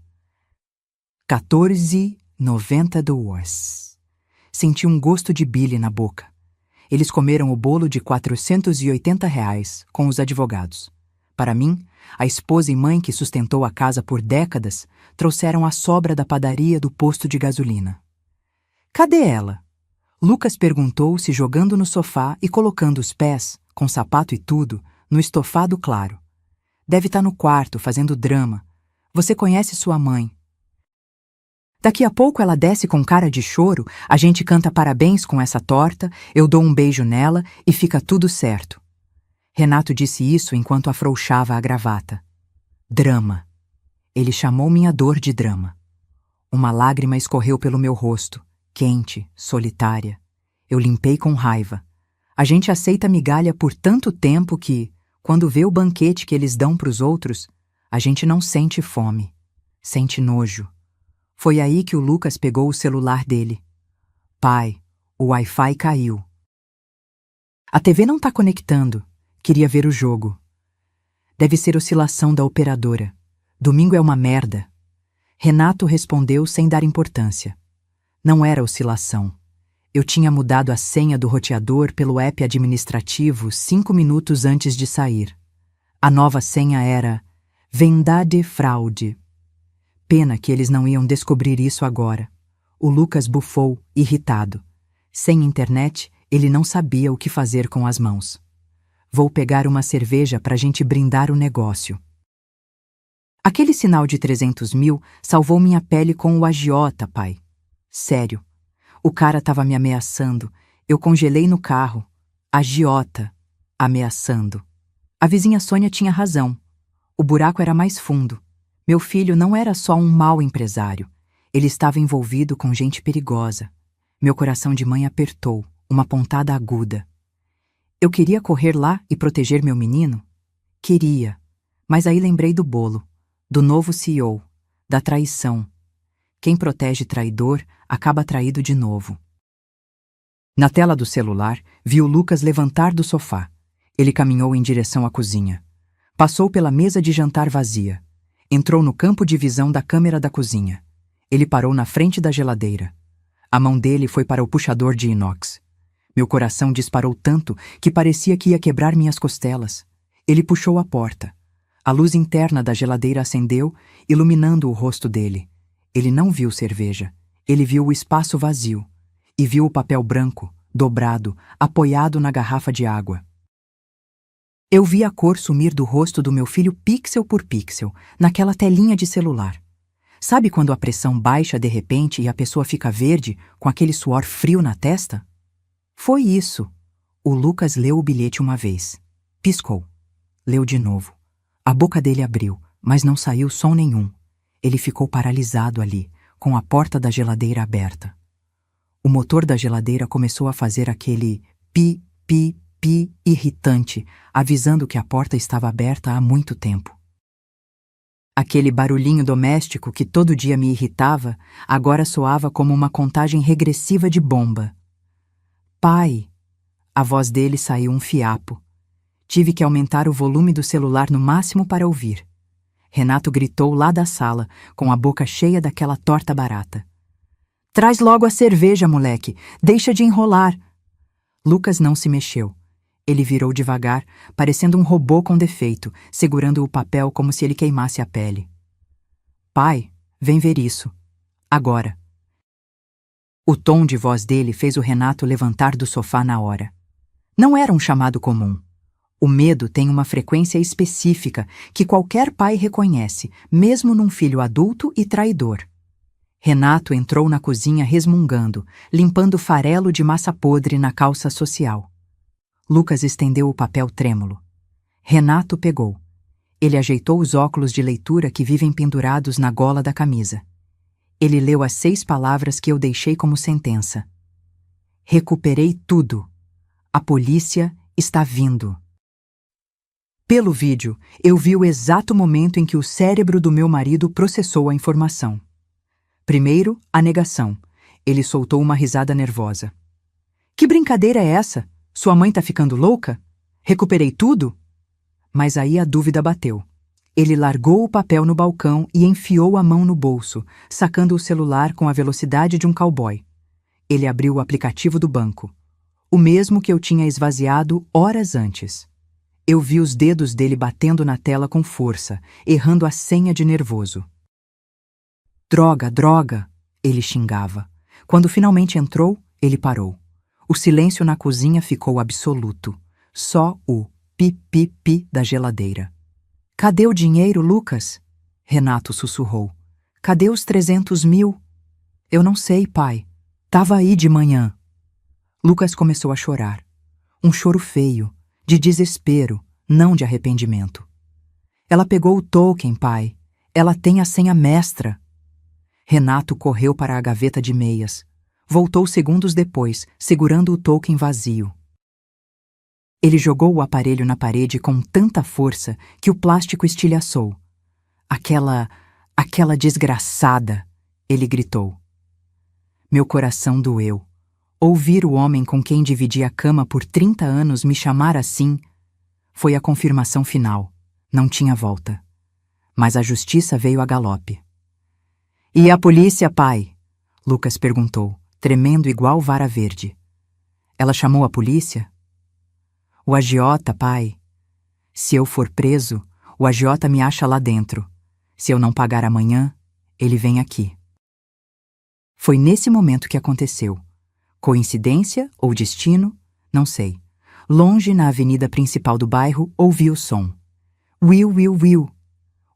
$14,92. Senti um gosto de bile na boca. Eles comeram o bolo de R$ 480 com os advogados. Para mim, a esposa e mãe que sustentou a casa por décadas trouxeram a sobra da padaria do posto de gasolina. "Cadê ela?" Lucas perguntou, se jogando no sofá e colocando os pés, com sapato e tudo, no estofado claro. "Deve estar no quarto, fazendo drama. Você conhece sua mãe." Daqui a pouco ela desce com cara de choro, a gente canta parabéns com essa torta, eu dou um beijo nela e fica tudo certo. Renato disse isso enquanto afrouxava a gravata. Drama. Ele chamou minha dor de drama. Uma lágrima escorreu pelo meu rosto, quente, solitária. Eu limpei com raiva. A gente aceita migalha por tanto tempo que, quando vê o banquete que eles dão para os outros, a gente não sente fome, sente nojo. Foi aí que o Lucas pegou o celular dele. "Pai, o Wi-Fi caiu." "A TV não tá conectando. Queria ver o jogo." "Deve ser oscilação da operadora. Domingo é uma merda." Renato respondeu sem dar importância. Não era oscilação. Eu tinha mudado a senha do roteador pelo app administrativo 5 minutos antes de sair. A nova senha era Vendade Fraude. Pena que eles não iam descobrir isso agora. O Lucas bufou, irritado. Sem internet, ele não sabia o que fazer com as mãos. "Vou pegar uma cerveja pra gente brindar o negócio." Aquele sinal de 300 mil salvou minha pele com o agiota, pai. Sério. O cara tava me ameaçando. Eu congelei no carro. Agiota. Ameaçando. A vizinha Sônia tinha razão. O buraco era mais fundo. Meu filho não era só um mau empresário. Ele estava envolvido com gente perigosa. Meu coração de mãe apertou, uma pontada aguda. Eu queria correr lá e proteger meu menino? Queria. Mas aí lembrei do bolo, do novo CEO, da traição. Quem protege traidor acaba traído de novo. Na tela do celular, vi o Lucas levantar do sofá. Ele caminhou em direção à cozinha. Passou pela mesa de jantar vazia. Entrou no campo de visão da câmera da cozinha. Ele parou na frente da geladeira. A mão dele foi para o puxador de inox. Meu coração disparou tanto que parecia que ia quebrar minhas costelas. Ele puxou a porta. A luz interna da geladeira acendeu, iluminando o rosto dele. Ele não viu cerveja. Ele viu o espaço vazio. E viu o papel branco, dobrado, apoiado na garrafa de água. Eu vi a cor sumir do rosto do meu filho pixel por pixel, naquela telinha de celular. Sabe quando a pressão baixa de repente e a pessoa fica verde, com aquele suor frio na testa? Foi isso. O Lucas leu o bilhete uma vez. Piscou. Leu de novo. A boca dele abriu, mas não saiu som nenhum. Ele ficou paralisado ali, com a porta da geladeira aberta. O motor da geladeira começou a fazer aquele pi, pi, pi irritante, avisando que a porta estava aberta há muito tempo. Aquele barulhinho doméstico que todo dia me irritava, agora soava como uma contagem regressiva de bomba. "Pai!" A voz dele saiu um fiapo. Tive que aumentar o volume do celular no máximo para ouvir. Renato gritou lá da sala, com a boca cheia daquela torta barata. Traz logo a cerveja, moleque! Deixa de enrolar! Lucas não se mexeu. Ele virou devagar, parecendo um robô com defeito, segurando o papel como se ele queimasse a pele. Pai, vem ver isso. Agora. O tom de voz dele fez o Renato levantar do sofá na hora. Não era um chamado comum. O medo tem uma frequência específica que qualquer pai reconhece, mesmo num filho adulto e traidor. Renato entrou na cozinha resmungando, limpando farelo de massa podre na calça social. Lucas estendeu o papel trêmulo. Renato pegou. Ele ajeitou os óculos de leitura que vivem pendurados na gola da camisa. Ele leu as 6 palavras que eu deixei como sentença. Recuperei tudo. A polícia está vindo. Pelo vídeo, eu vi o exato momento em que o cérebro do meu marido processou a informação. Primeiro, a negação. Ele soltou uma risada nervosa. Que brincadeira é essa? Sua mãe tá ficando louca? Recuperei tudo? Mas aí a dúvida bateu. Ele largou o papel no balcão e enfiou a mão no bolso, sacando o celular com a velocidade de um cowboy. Ele abriu o aplicativo do banco. O mesmo que eu tinha esvaziado horas antes. Eu vi os dedos dele batendo na tela com força, errando a senha de nervoso. Droga, droga! Ele xingava. Quando finalmente entrou, ele parou. O silêncio na cozinha ficou absoluto. Só o pi-pi-pi da geladeira. Cadê o dinheiro, Lucas? Renato sussurrou. Cadê os 300 mil? Eu não sei, pai. Tava aí de manhã. Lucas começou a chorar. Um choro feio, de desespero, não de arrependimento. Ela pegou o token, pai. Ela tem a senha mestra. Renato correu para a gaveta de meias. Voltou segundos depois, segurando o token vazio. Ele jogou o aparelho na parede com tanta força que o plástico estilhaçou. Aquela desgraçada! Ele gritou. Meu coração doeu. Ouvir o homem com quem dividi a cama por 30 anos me chamar assim foi a confirmação final. Não tinha volta. Mas a justiça veio a galope. E a polícia, pai? Lucas perguntou, tremendo igual vara verde. Ela chamou a polícia? O agiota, pai. Se eu for preso, o agiota me acha lá dentro. Se eu não pagar amanhã, ele vem aqui. Foi nesse momento que aconteceu. Coincidência ou destino? Não sei. Longe na avenida principal do bairro, ouvi o som. Will, will, will.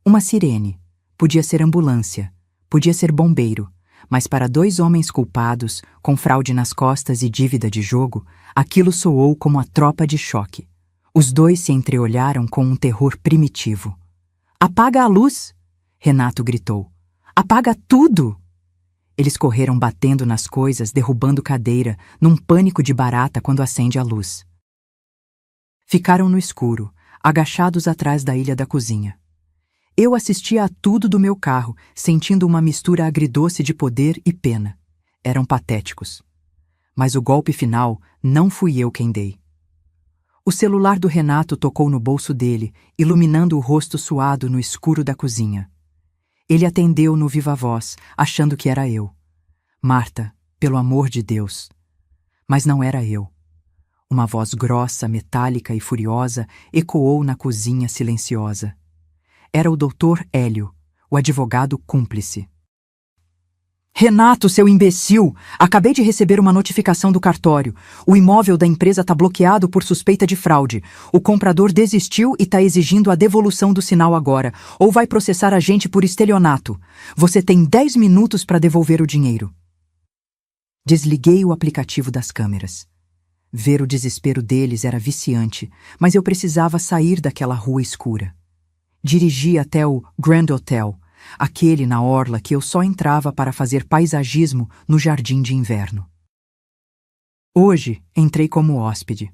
Uma sirene. Podia ser ambulância. Podia ser bombeiro. Mas para 2 homens culpados, com fraude nas costas e dívida de jogo, aquilo soou como a tropa de choque. Os 2 se entreolharam com um terror primitivo. Apaga a luz! Renato gritou. Apaga tudo! Eles correram batendo nas coisas, derrubando cadeira, num pânico de barata quando acende a luz. Ficaram no escuro, agachados atrás da ilha da cozinha. Eu assistia a tudo do meu carro, sentindo uma mistura agridoce de poder e pena. Eram patéticos. Mas o golpe final não fui eu quem dei. O celular do Renato tocou no bolso dele, iluminando o rosto suado no escuro da cozinha. Ele atendeu no viva voz, achando que era eu. Marta, pelo amor de Deus. Mas não era eu. Uma voz grossa, metálica e furiosa ecoou na cozinha silenciosa. Era o Dr. Hélio, o advogado cúmplice. Renato, seu imbecil! Acabei de receber uma notificação do cartório. O imóvel da empresa está bloqueado por suspeita de fraude. O comprador desistiu e está exigindo a devolução do sinal agora, ou vai processar a gente por estelionato. Você tem 10 minutos para devolver o dinheiro. Desliguei o aplicativo das câmeras. Ver o desespero deles era viciante, mas eu precisava sair daquela rua escura. Dirigi até o Grand Hotel, aquele na orla que eu só entrava para fazer paisagismo no jardim de inverno. Hoje, entrei como hóspede.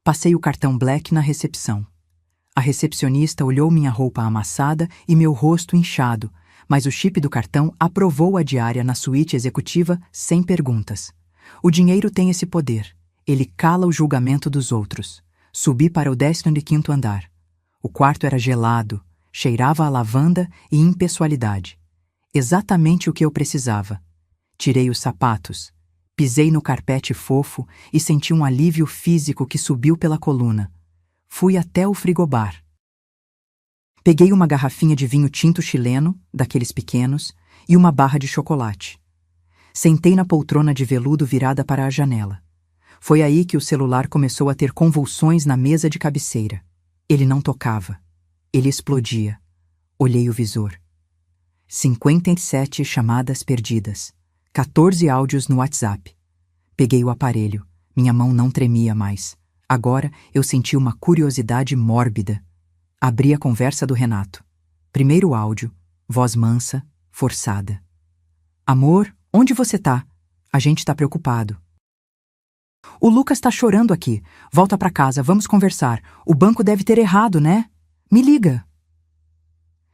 Passei o cartão Black na recepção. A recepcionista olhou minha roupa amassada e meu rosto inchado, mas o chip do cartão aprovou a diária na suíte executiva sem perguntas. O dinheiro tem esse poder. Ele cala o julgamento dos outros. Subi para o 15º andar. O quarto era gelado, cheirava a lavanda e impessoalidade. Exatamente o que eu precisava. Tirei os sapatos, pisei no carpete fofo e senti um alívio físico que subiu pela coluna. Fui até o frigobar. Peguei uma garrafinha de vinho tinto chileno, daqueles pequenos, e uma barra de chocolate. Sentei na poltrona de veludo virada para a janela. Foi aí que o celular começou a ter convulsões na mesa de cabeceira. Ele não tocava. Ele explodia. Olhei o visor. 57 chamadas perdidas. 14 áudios no WhatsApp. Peguei o aparelho. Minha mão não tremia mais. Agora eu senti uma curiosidade mórbida. Abri a conversa do Renato. Primeiro áudio, voz mansa, forçada. Amor, onde você tá? A gente tá preocupado. O Lucas tá chorando aqui. Volta pra casa, vamos conversar. O banco deve ter errado, né? Me liga.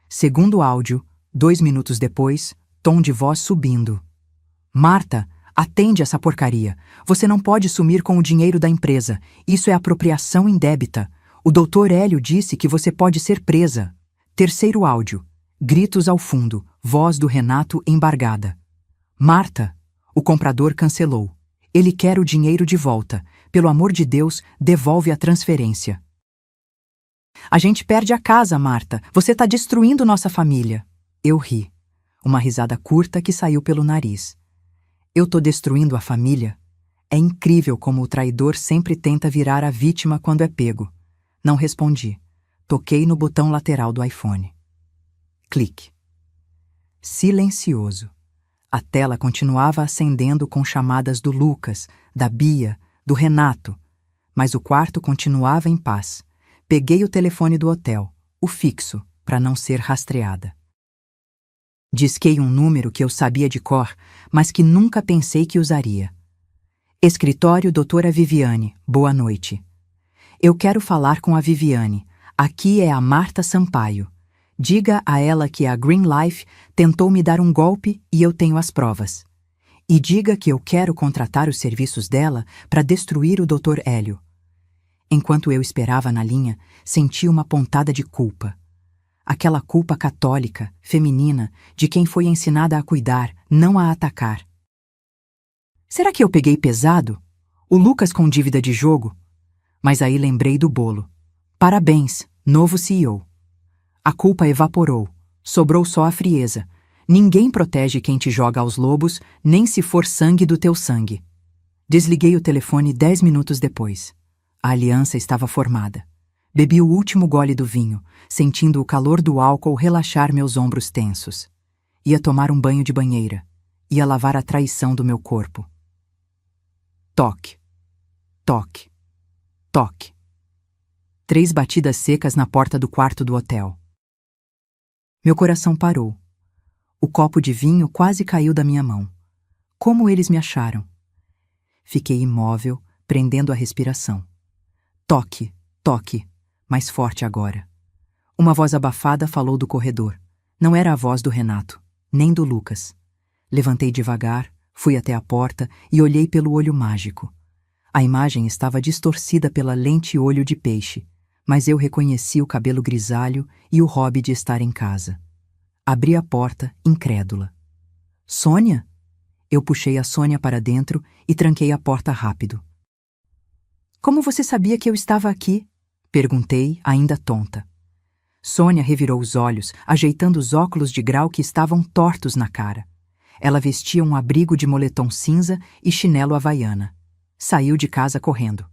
Segundo áudio, 2 minutos depois, tom de voz subindo. Marta, atende essa porcaria. Você não pode sumir com o dinheiro da empresa. Isso é apropriação indébita. O doutor Hélio disse que você pode ser presa. Terceiro áudio. Gritos ao fundo. Voz do Renato embargada. Marta, o comprador cancelou. Ele quer o dinheiro de volta. Pelo amor de Deus, devolve a transferência. A gente perde a casa, Marta. Você tá destruindo nossa família. Eu ri. Uma risada curta que saiu pelo nariz. Eu tô destruindo a família? É incrível como o traidor sempre tenta virar a vítima quando é pego. Não respondi. Toquei no botão lateral do iPhone. Clique. Silencioso. A tela continuava acendendo com chamadas do Lucas, da Bia, do Renato, mas o quarto continuava em paz. Peguei o telefone do hotel, o fixo, para não ser rastreada. Disquei um número que eu sabia de cor, mas que nunca pensei que usaria. Escritório Doutora Viviane, boa noite. Eu quero falar com a Viviane. Aqui é a Marta Sampaio. Diga a ela que a Green Life tentou me dar um golpe e eu tenho as provas. E diga que eu quero contratar os serviços dela para destruir o Dr. Hélio. Enquanto eu esperava na linha, senti uma pontada de culpa. Aquela culpa católica, feminina, de quem foi ensinada a cuidar, não a atacar. Será que eu peguei pesado? O Lucas com dívida de jogo? Mas aí lembrei do bolo. Parabéns, novo CEO. A culpa evaporou. Sobrou só a frieza. Ninguém protege quem te joga aos lobos, nem se for sangue do teu sangue. Desliguei o telefone 10 minutos depois. A aliança estava formada. Bebi o último gole do vinho, sentindo o calor do álcool relaxar meus ombros tensos. Ia tomar um banho de banheira. Ia lavar a traição do meu corpo. Toque. Toque. Toque. 3 batidas secas na porta do quarto do hotel. Meu coração parou. O copo de vinho quase caiu da minha mão. Como eles me acharam? Fiquei imóvel, prendendo a respiração. Toque, toque, mais forte agora. Uma voz abafada falou do corredor. Não era a voz do Renato, nem do Lucas. Levantei devagar, fui até a porta e olhei pelo olho mágico. A imagem estava distorcida pela lente olho de peixe, mas eu reconheci o cabelo grisalho e o hobby de estar em casa. Abri a porta, incrédula. Sônia? Eu puxei a Sônia para dentro e tranquei a porta rápido. Como você sabia que eu estava aqui? Perguntei, ainda tonta. Sônia revirou os olhos, ajeitando os óculos de grau que estavam tortos na cara. Ela vestia um abrigo de moletom cinza e chinelo havaiana. Saiu de casa correndo.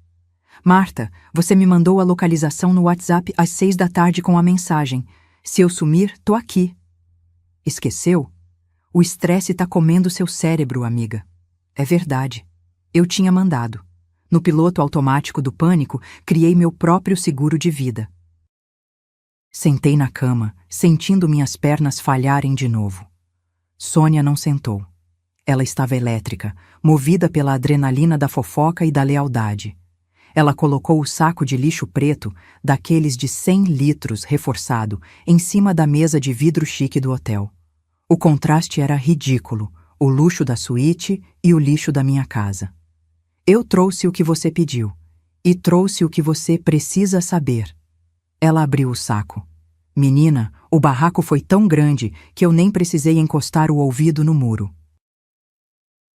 Marta, você me mandou a localização no WhatsApp às 6 da tarde com a mensagem. Se eu sumir, tô aqui. Esqueceu? O estresse tá comendo seu cérebro, amiga. É verdade. Eu tinha mandado. No piloto automático do pânico, criei meu próprio seguro de vida. Sentei na cama, sentindo minhas pernas falharem de novo. Sônia não sentou. Ela estava elétrica, movida pela adrenalina da fofoca e da lealdade. Ela colocou o saco de lixo preto, daqueles de 100 litros reforçado, em cima da mesa de vidro chique do hotel. O contraste era ridículo, o luxo da suíte e o lixo da minha casa. Eu trouxe o que você pediu. E trouxe o que você precisa saber. Ela abriu o saco. Menina, o barraco foi tão grande que eu nem precisei encostar o ouvido no muro.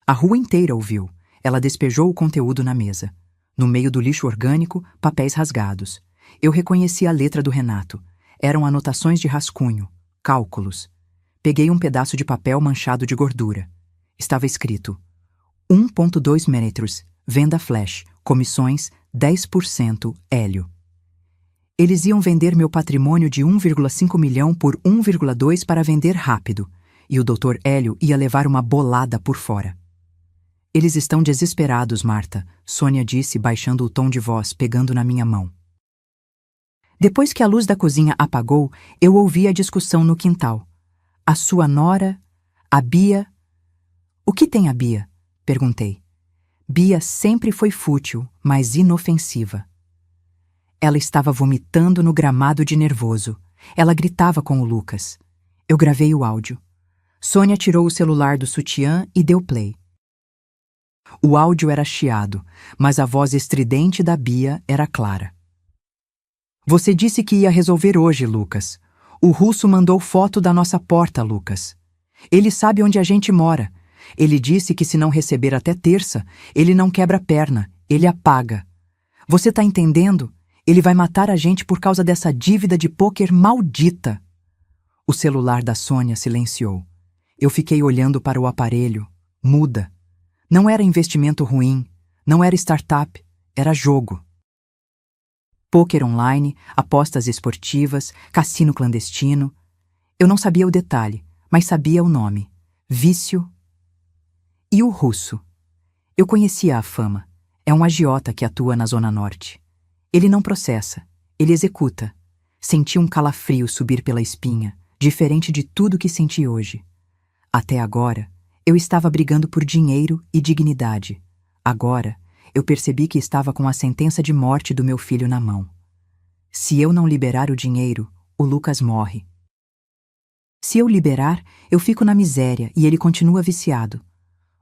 A rua inteira ouviu. Ela despejou o conteúdo na mesa. No meio do lixo orgânico, papéis rasgados. Eu reconheci a letra do Renato. Eram anotações de rascunho, cálculos. Peguei um pedaço de papel manchado de gordura. Estava escrito: 1,2 metros, venda flash, comissões 10% Hélio. Eles iam vender meu patrimônio de 1,5 milhão por 1,2 para vender rápido, e o Dr. Hélio ia levar uma bolada por fora. Eles estão desesperados, Marta, Sônia disse, baixando o tom de voz, pegando na minha mão. Depois que a luz da cozinha apagou, eu ouvi a discussão no quintal. A sua nora, a Bia... O que tem a Bia? Perguntei. Bia sempre foi fútil, mas inofensiva. Ela estava vomitando no gramado de nervoso. Ela gritava com o Lucas. Eu gravei o áudio. Sônia tirou o celular do sutiã e deu play. O áudio era chiado, mas a voz estridente da Bia era clara. Você disse que ia resolver hoje, Lucas. O russo mandou foto da nossa porta, Lucas. Ele sabe onde a gente mora. Ele disse que se não receber até terça, ele não quebra a perna, ele apaga. Você tá entendendo? Ele vai matar a gente por causa dessa dívida de pôquer maldita. O celular da Sônia silenciou. Eu fiquei olhando para o aparelho, muda. Não era investimento ruim, não era startup, era jogo. Pôquer online, apostas esportivas, cassino clandestino. Eu não sabia o detalhe, mas sabia o nome. Vício. E o russo? Eu conhecia a fama. É um agiota que atua na Zona Norte. Ele não processa, ele executa. Senti um calafrio subir pela espinha, diferente de tudo que senti hoje. Até agora, eu estava brigando por dinheiro e dignidade. Agora, eu percebi que estava com a sentença de morte do meu filho na mão. Se eu não liberar o dinheiro, o Lucas morre. Se eu liberar, eu fico na miséria e ele continua viciado.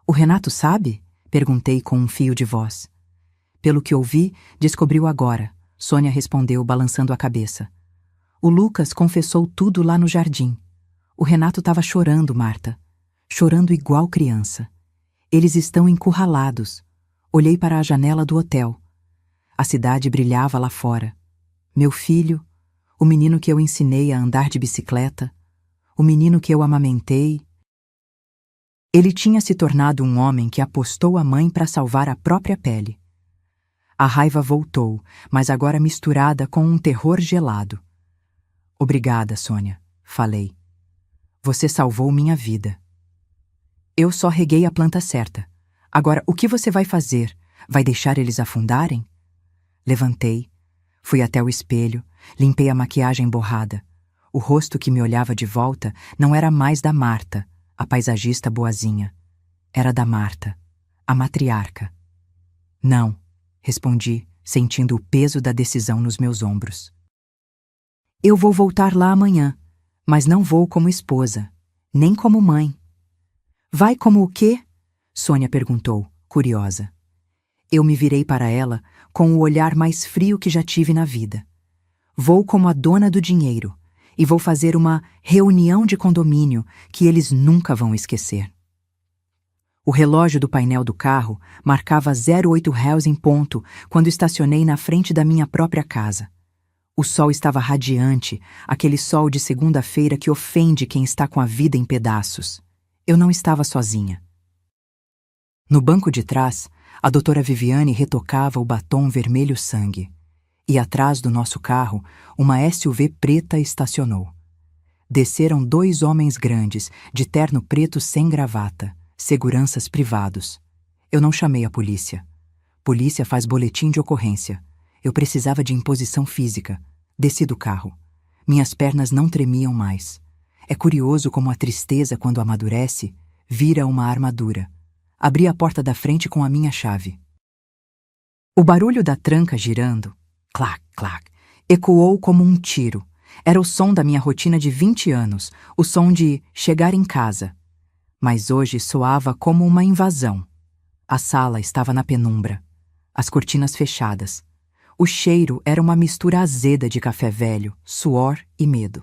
O Renato sabe? Perguntei com um fio de voz. Pelo que ouvi, descobriu agora, Sônia respondeu, balançando a cabeça. O Lucas confessou tudo lá no jardim. O Renato estava chorando, Marta. Chorando igual criança. Eles estão encurralados. Olhei para a janela do hotel. A cidade brilhava lá fora. Meu filho, o menino que eu ensinei a andar de bicicleta, o menino que eu amamentei. Ele tinha se tornado um homem que apostou a mãe para salvar a própria pele. A raiva voltou, mas agora misturada com um terror gelado. Obrigada, Sônia, falei. Você salvou minha vida. Eu só reguei a planta certa. Agora, o que você vai fazer? Vai deixar eles afundarem? Levantei, fui até o espelho, limpei a maquiagem borrada. O rosto que me olhava de volta não era mais da Marta, a paisagista boazinha. Era da Marta, a matriarca. Não, respondi, sentindo o peso da decisão nos meus ombros. Eu vou voltar lá amanhã, mas não vou como esposa, nem como mãe. Vai como o quê? Sônia perguntou, curiosa. Eu me virei para ela com o olhar mais frio que já tive na vida. Vou como a dona do dinheiro e vou fazer uma reunião de condomínio que eles nunca vão esquecer. O relógio do painel do carro marcava 08 réus em ponto quando estacionei na frente da minha própria casa. O sol estava radiante, aquele sol de segunda-feira que ofende quem está com a vida em pedaços. Eu não estava sozinha. No banco de trás, a doutora Viviane retocava o batom vermelho sangue. E atrás do nosso carro, uma SUV preta estacionou. Desceram 2 homens grandes, de terno preto sem gravata, seguranças privados. Eu não chamei a polícia. Polícia faz boletim de ocorrência. Eu precisava de imposição física. Desci do carro. Minhas pernas não tremiam mais. É curioso como a tristeza, quando amadurece, vira uma armadura. Abri a porta da frente com a minha chave. O barulho da tranca girando, clac, clac, ecoou como um tiro. Era o som da minha rotina de 20 anos, o som de chegar em casa. Mas hoje soava como uma invasão. A sala estava na penumbra, as cortinas fechadas, O cheiro era uma mistura azeda de café velho, suor e medo.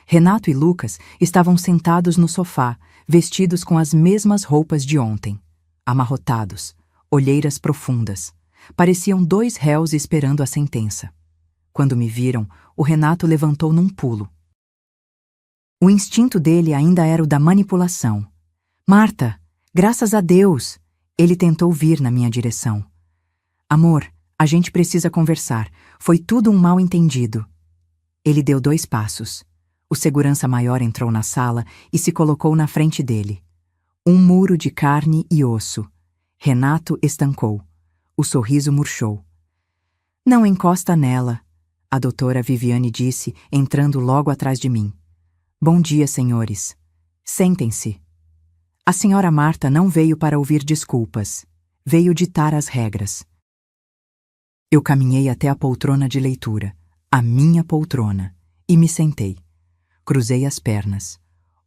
Renato e Lucas estavam sentados no sofá, vestidos com as mesmas roupas de ontem, amarrotados, olheiras profundas. Pareciam dois réus esperando a sentença. Quando me viram, o Renato levantou num pulo. O instinto dele ainda era o da manipulação. Marta, graças a Deus! Ele tentou vir na minha direção. Amor, a gente precisa conversar. Foi tudo um mal-entendido. Ele deu 2 passos. O segurança maior entrou na sala e se colocou na frente dele. Um muro de carne e osso. Renato estancou. O sorriso murchou. Não encosta nela, a doutora Viviane disse, entrando logo atrás de mim. Bom dia, senhores. Sentem-se. A senhora Marta não veio para ouvir desculpas. Veio ditar as regras. Eu caminhei até a poltrona de leitura, a minha poltrona, e me sentei. Cruzei as pernas.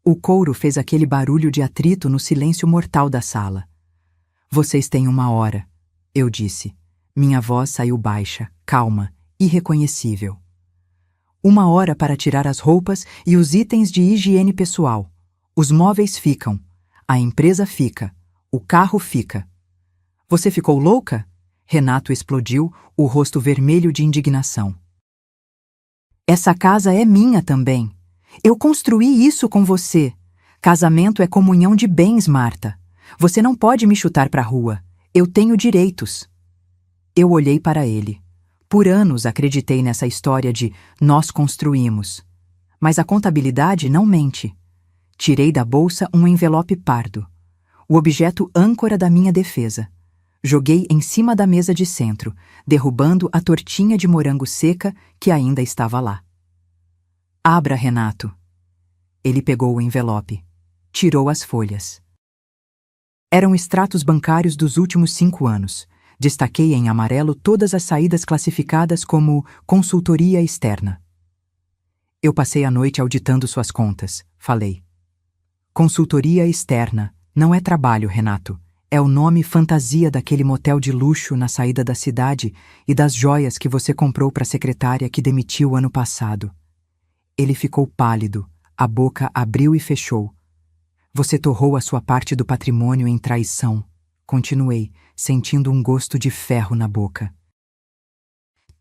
O couro fez aquele barulho de atrito no silêncio mortal da sala. Vocês têm 1 hora, eu disse. Minha voz saiu baixa, calma, irreconhecível. 1 hora para tirar as roupas e os itens de higiene pessoal. Os móveis ficam. A empresa fica. O carro fica. Você ficou louca? Renato explodiu, o rosto vermelho de indignação. Essa casa é minha também. Eu construí isso com você. Casamento é comunhão de bens, Marta. Você não pode me chutar para a rua. Eu tenho direitos. Eu olhei para ele. Por anos acreditei nessa história de nós construímos. Mas a contabilidade não mente. Tirei da bolsa um envelope pardo. O objeto âncora da minha defesa. Joguei em cima da mesa de centro, derrubando a tortinha de morango seca que ainda estava lá. Abra, Renato. Ele pegou o envelope. Tirou as folhas. Eram extratos bancários dos últimos 5 anos. Destaquei em amarelo todas as saídas classificadas como consultoria externa. Eu passei a noite auditando suas contas, falei. Consultoria externa. Não é trabalho, Renato. É o nome fantasia daquele motel de luxo na saída da cidade e das joias que você comprou para a secretária que demitiu ano passado. Ele ficou pálido, a boca abriu e fechou. Você torrou a sua parte do patrimônio em traição. Continuei, sentindo um gosto de ferro na boca.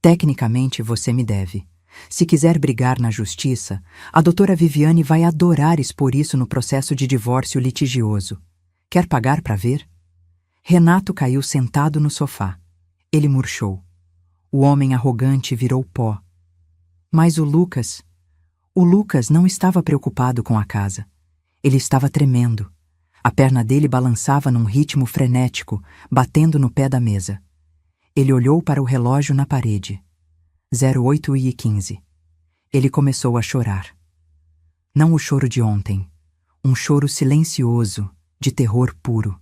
Tecnicamente você me deve. Se quiser brigar na justiça, a doutora Viviane vai adorar expor isso no processo de divórcio litigioso. Quer pagar para ver? Renato caiu sentado no sofá. Ele murchou. O homem arrogante virou pó. Mas o Lucas não estava preocupado com a casa. Ele estava tremendo. A perna dele balançava num ritmo frenético, batendo no pé da mesa. Ele olhou para o relógio na parede. 08h15. Ele começou a chorar. Não o choro de ontem. Um choro silencioso, de terror puro.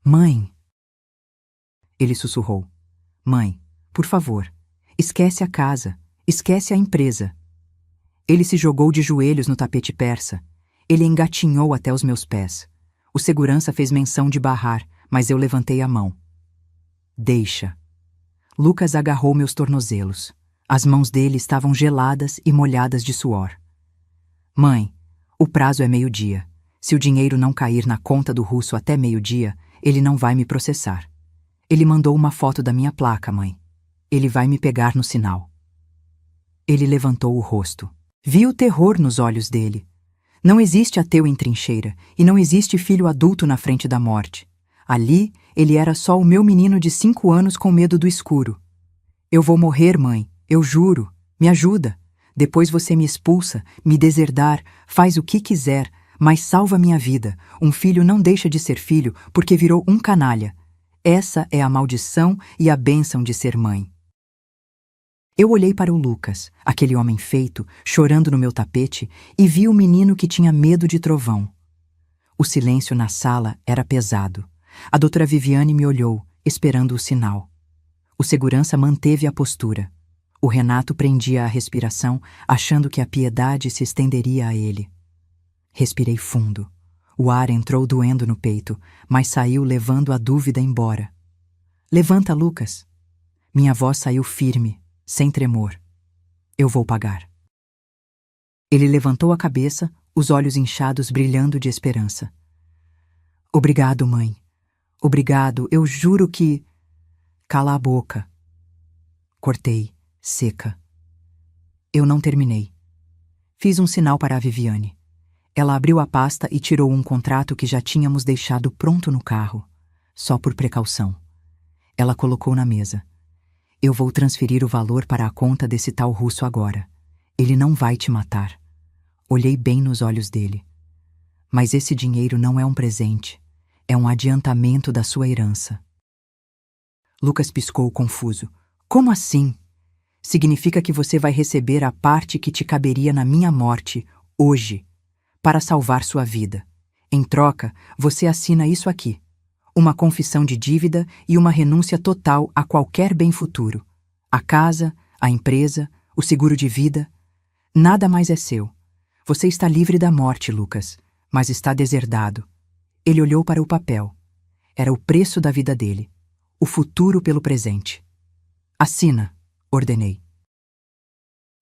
Mãe! Ele sussurrou. Mãe, por favor, esquece a casa, esquece a empresa. Ele se jogou de joelhos no tapete persa. Ele engatinhou até os meus pés. O segurança fez menção de barrar, mas eu levantei a mão. Deixa. Lucas agarrou meus tornozelos. As mãos dele estavam geladas e molhadas de suor. Mãe, o prazo é 12h. Se o dinheiro não cair na conta do russo até 12h, ele não vai me processar. Ele mandou uma foto da minha placa, mãe. Ele vai me pegar no sinal. Ele levantou o rosto. Vi o terror nos olhos dele. Não existe ateu em trincheira, e não existe filho adulto na frente da morte. Ali, ele era só o meu menino de 5 anos com medo do escuro. Eu vou morrer, mãe, eu juro. Me ajuda. Depois você me expulsa, me deserdar, faz o que quiser, mas salva minha vida. Um filho não deixa de ser filho porque virou um canalha. Essa é a maldição e a bênção de ser mãe. Eu olhei para o Lucas, aquele homem feito, chorando no meu tapete, e vi o menino que tinha medo de trovão. O silêncio na sala era pesado. A doutora Viviane me olhou, esperando o sinal. O segurança manteve a postura. O Renato prendia a respiração, achando que a piedade se estenderia a ele. Respirei fundo. O ar entrou doendo no peito, mas saiu levando a dúvida embora. Levanta, Lucas. Minha voz saiu firme, sem tremor. Eu vou pagar. Ele levantou a cabeça, os olhos inchados brilhando de esperança. Obrigado, mãe. Obrigado, eu juro que... Cala a boca. Cortei, seca. Eu não terminei. Fiz um sinal para a Viviane. Ela abriu a pasta e tirou um contrato que já tínhamos deixado pronto no carro, só por precaução. Ela colocou na mesa. Eu vou transferir o valor para a conta desse tal russo agora. Ele não vai te matar. Olhei bem nos olhos dele. Mas esse dinheiro não é um presente. É um adiantamento da sua herança. Lucas piscou confuso. Como assim? Significa que você vai receber a parte que te caberia na minha morte, hoje, para salvar sua vida. Em troca, você assina isso aqui. Uma confissão de dívida e uma renúncia total a qualquer bem futuro. A casa, a empresa, o seguro de vida. Nada mais é seu. Você está livre da morte, Lucas, mas está deserdado. Ele olhou para o papel. Era o preço da vida dele. O futuro pelo presente. Assina, ordenei.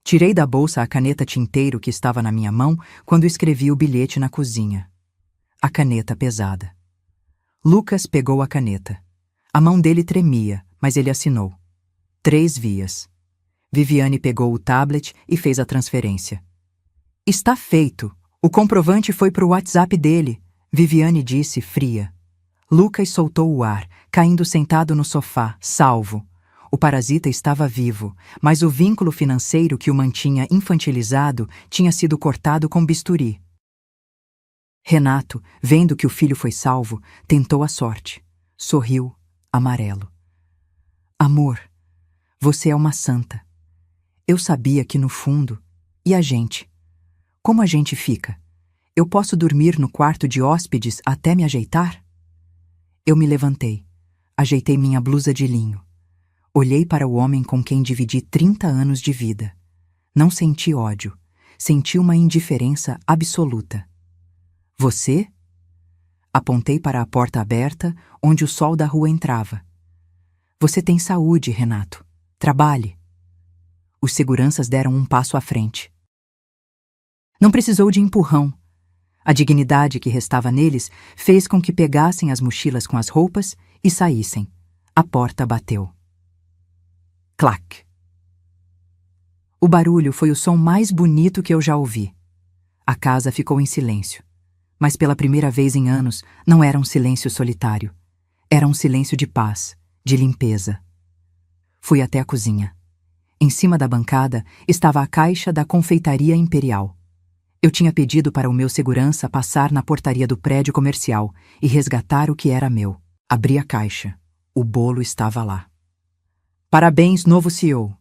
Tirei da bolsa a caneta tinteiro que estava na minha mão quando escrevi o bilhete na cozinha. A caneta pesada. Lucas pegou a caneta. A mão dele tremia, mas ele assinou. 3 vias. Viviane pegou o tablet e fez a transferência. Está feito. O comprovante foi para o WhatsApp dele, Viviane disse, fria. Lucas soltou o ar, caindo sentado no sofá, salvo. O parasita estava vivo, mas o vínculo financeiro que o mantinha infantilizado tinha sido cortado com bisturi. Renato, vendo que o filho foi salvo, tentou a sorte. Sorriu, amarelo. Amor, você é uma santa. Eu sabia que no fundo... E a gente? Como a gente fica? Eu posso dormir no quarto de hóspedes até me ajeitar? Eu me levantei. Ajeitei minha blusa de linho. Olhei para o homem com quem dividi 30 anos de vida. Não senti ódio. Senti uma indiferença absoluta. Você? Apontei para a porta aberta, onde o sol da rua entrava. Você tem saúde, Renato. Trabalhe. Os seguranças deram um passo à frente. Não precisou de empurrão. A dignidade que restava neles fez com que pegassem as mochilas com as roupas e saíssem. A porta bateu. Clac! O barulho foi o som mais bonito que eu já ouvi. A casa ficou em silêncio. Mas pela primeira vez em anos, não era um silêncio solitário. Era um silêncio de paz, de limpeza. Fui até a cozinha. Em cima da bancada estava a caixa da confeitaria imperial. Eu tinha pedido para o meu segurança passar na portaria do prédio comercial e resgatar o que era meu. Abri a caixa. O bolo estava lá. Parabéns, novo CEO.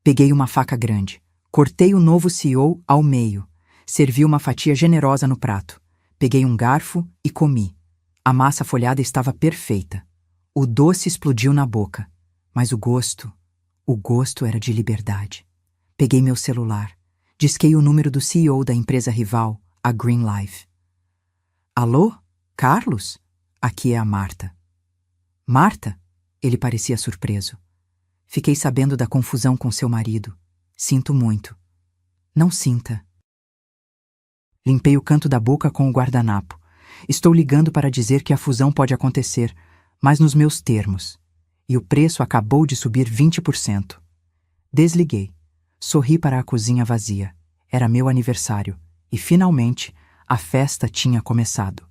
Peguei uma faca grande. Cortei o novo CEO ao meio. Servi uma fatia generosa no prato. Peguei um garfo e comi. A massa folhada estava perfeita. O doce explodiu na boca. Mas o gosto era de liberdade. Peguei meu celular. Disquei o número do CEO da empresa rival, a Green Life. Alô? Carlos? Aqui é a Marta. Marta? Ele parecia surpreso. Fiquei sabendo da confusão com seu marido. Sinto muito. Não sinta. Limpei o canto da boca com o guardanapo. Estou ligando para dizer que a fusão pode acontecer, mas nos meus termos. E o preço acabou de subir 20%. Desliguei. Sorri para a cozinha vazia. Era meu aniversário. E, finalmente, a festa tinha começado.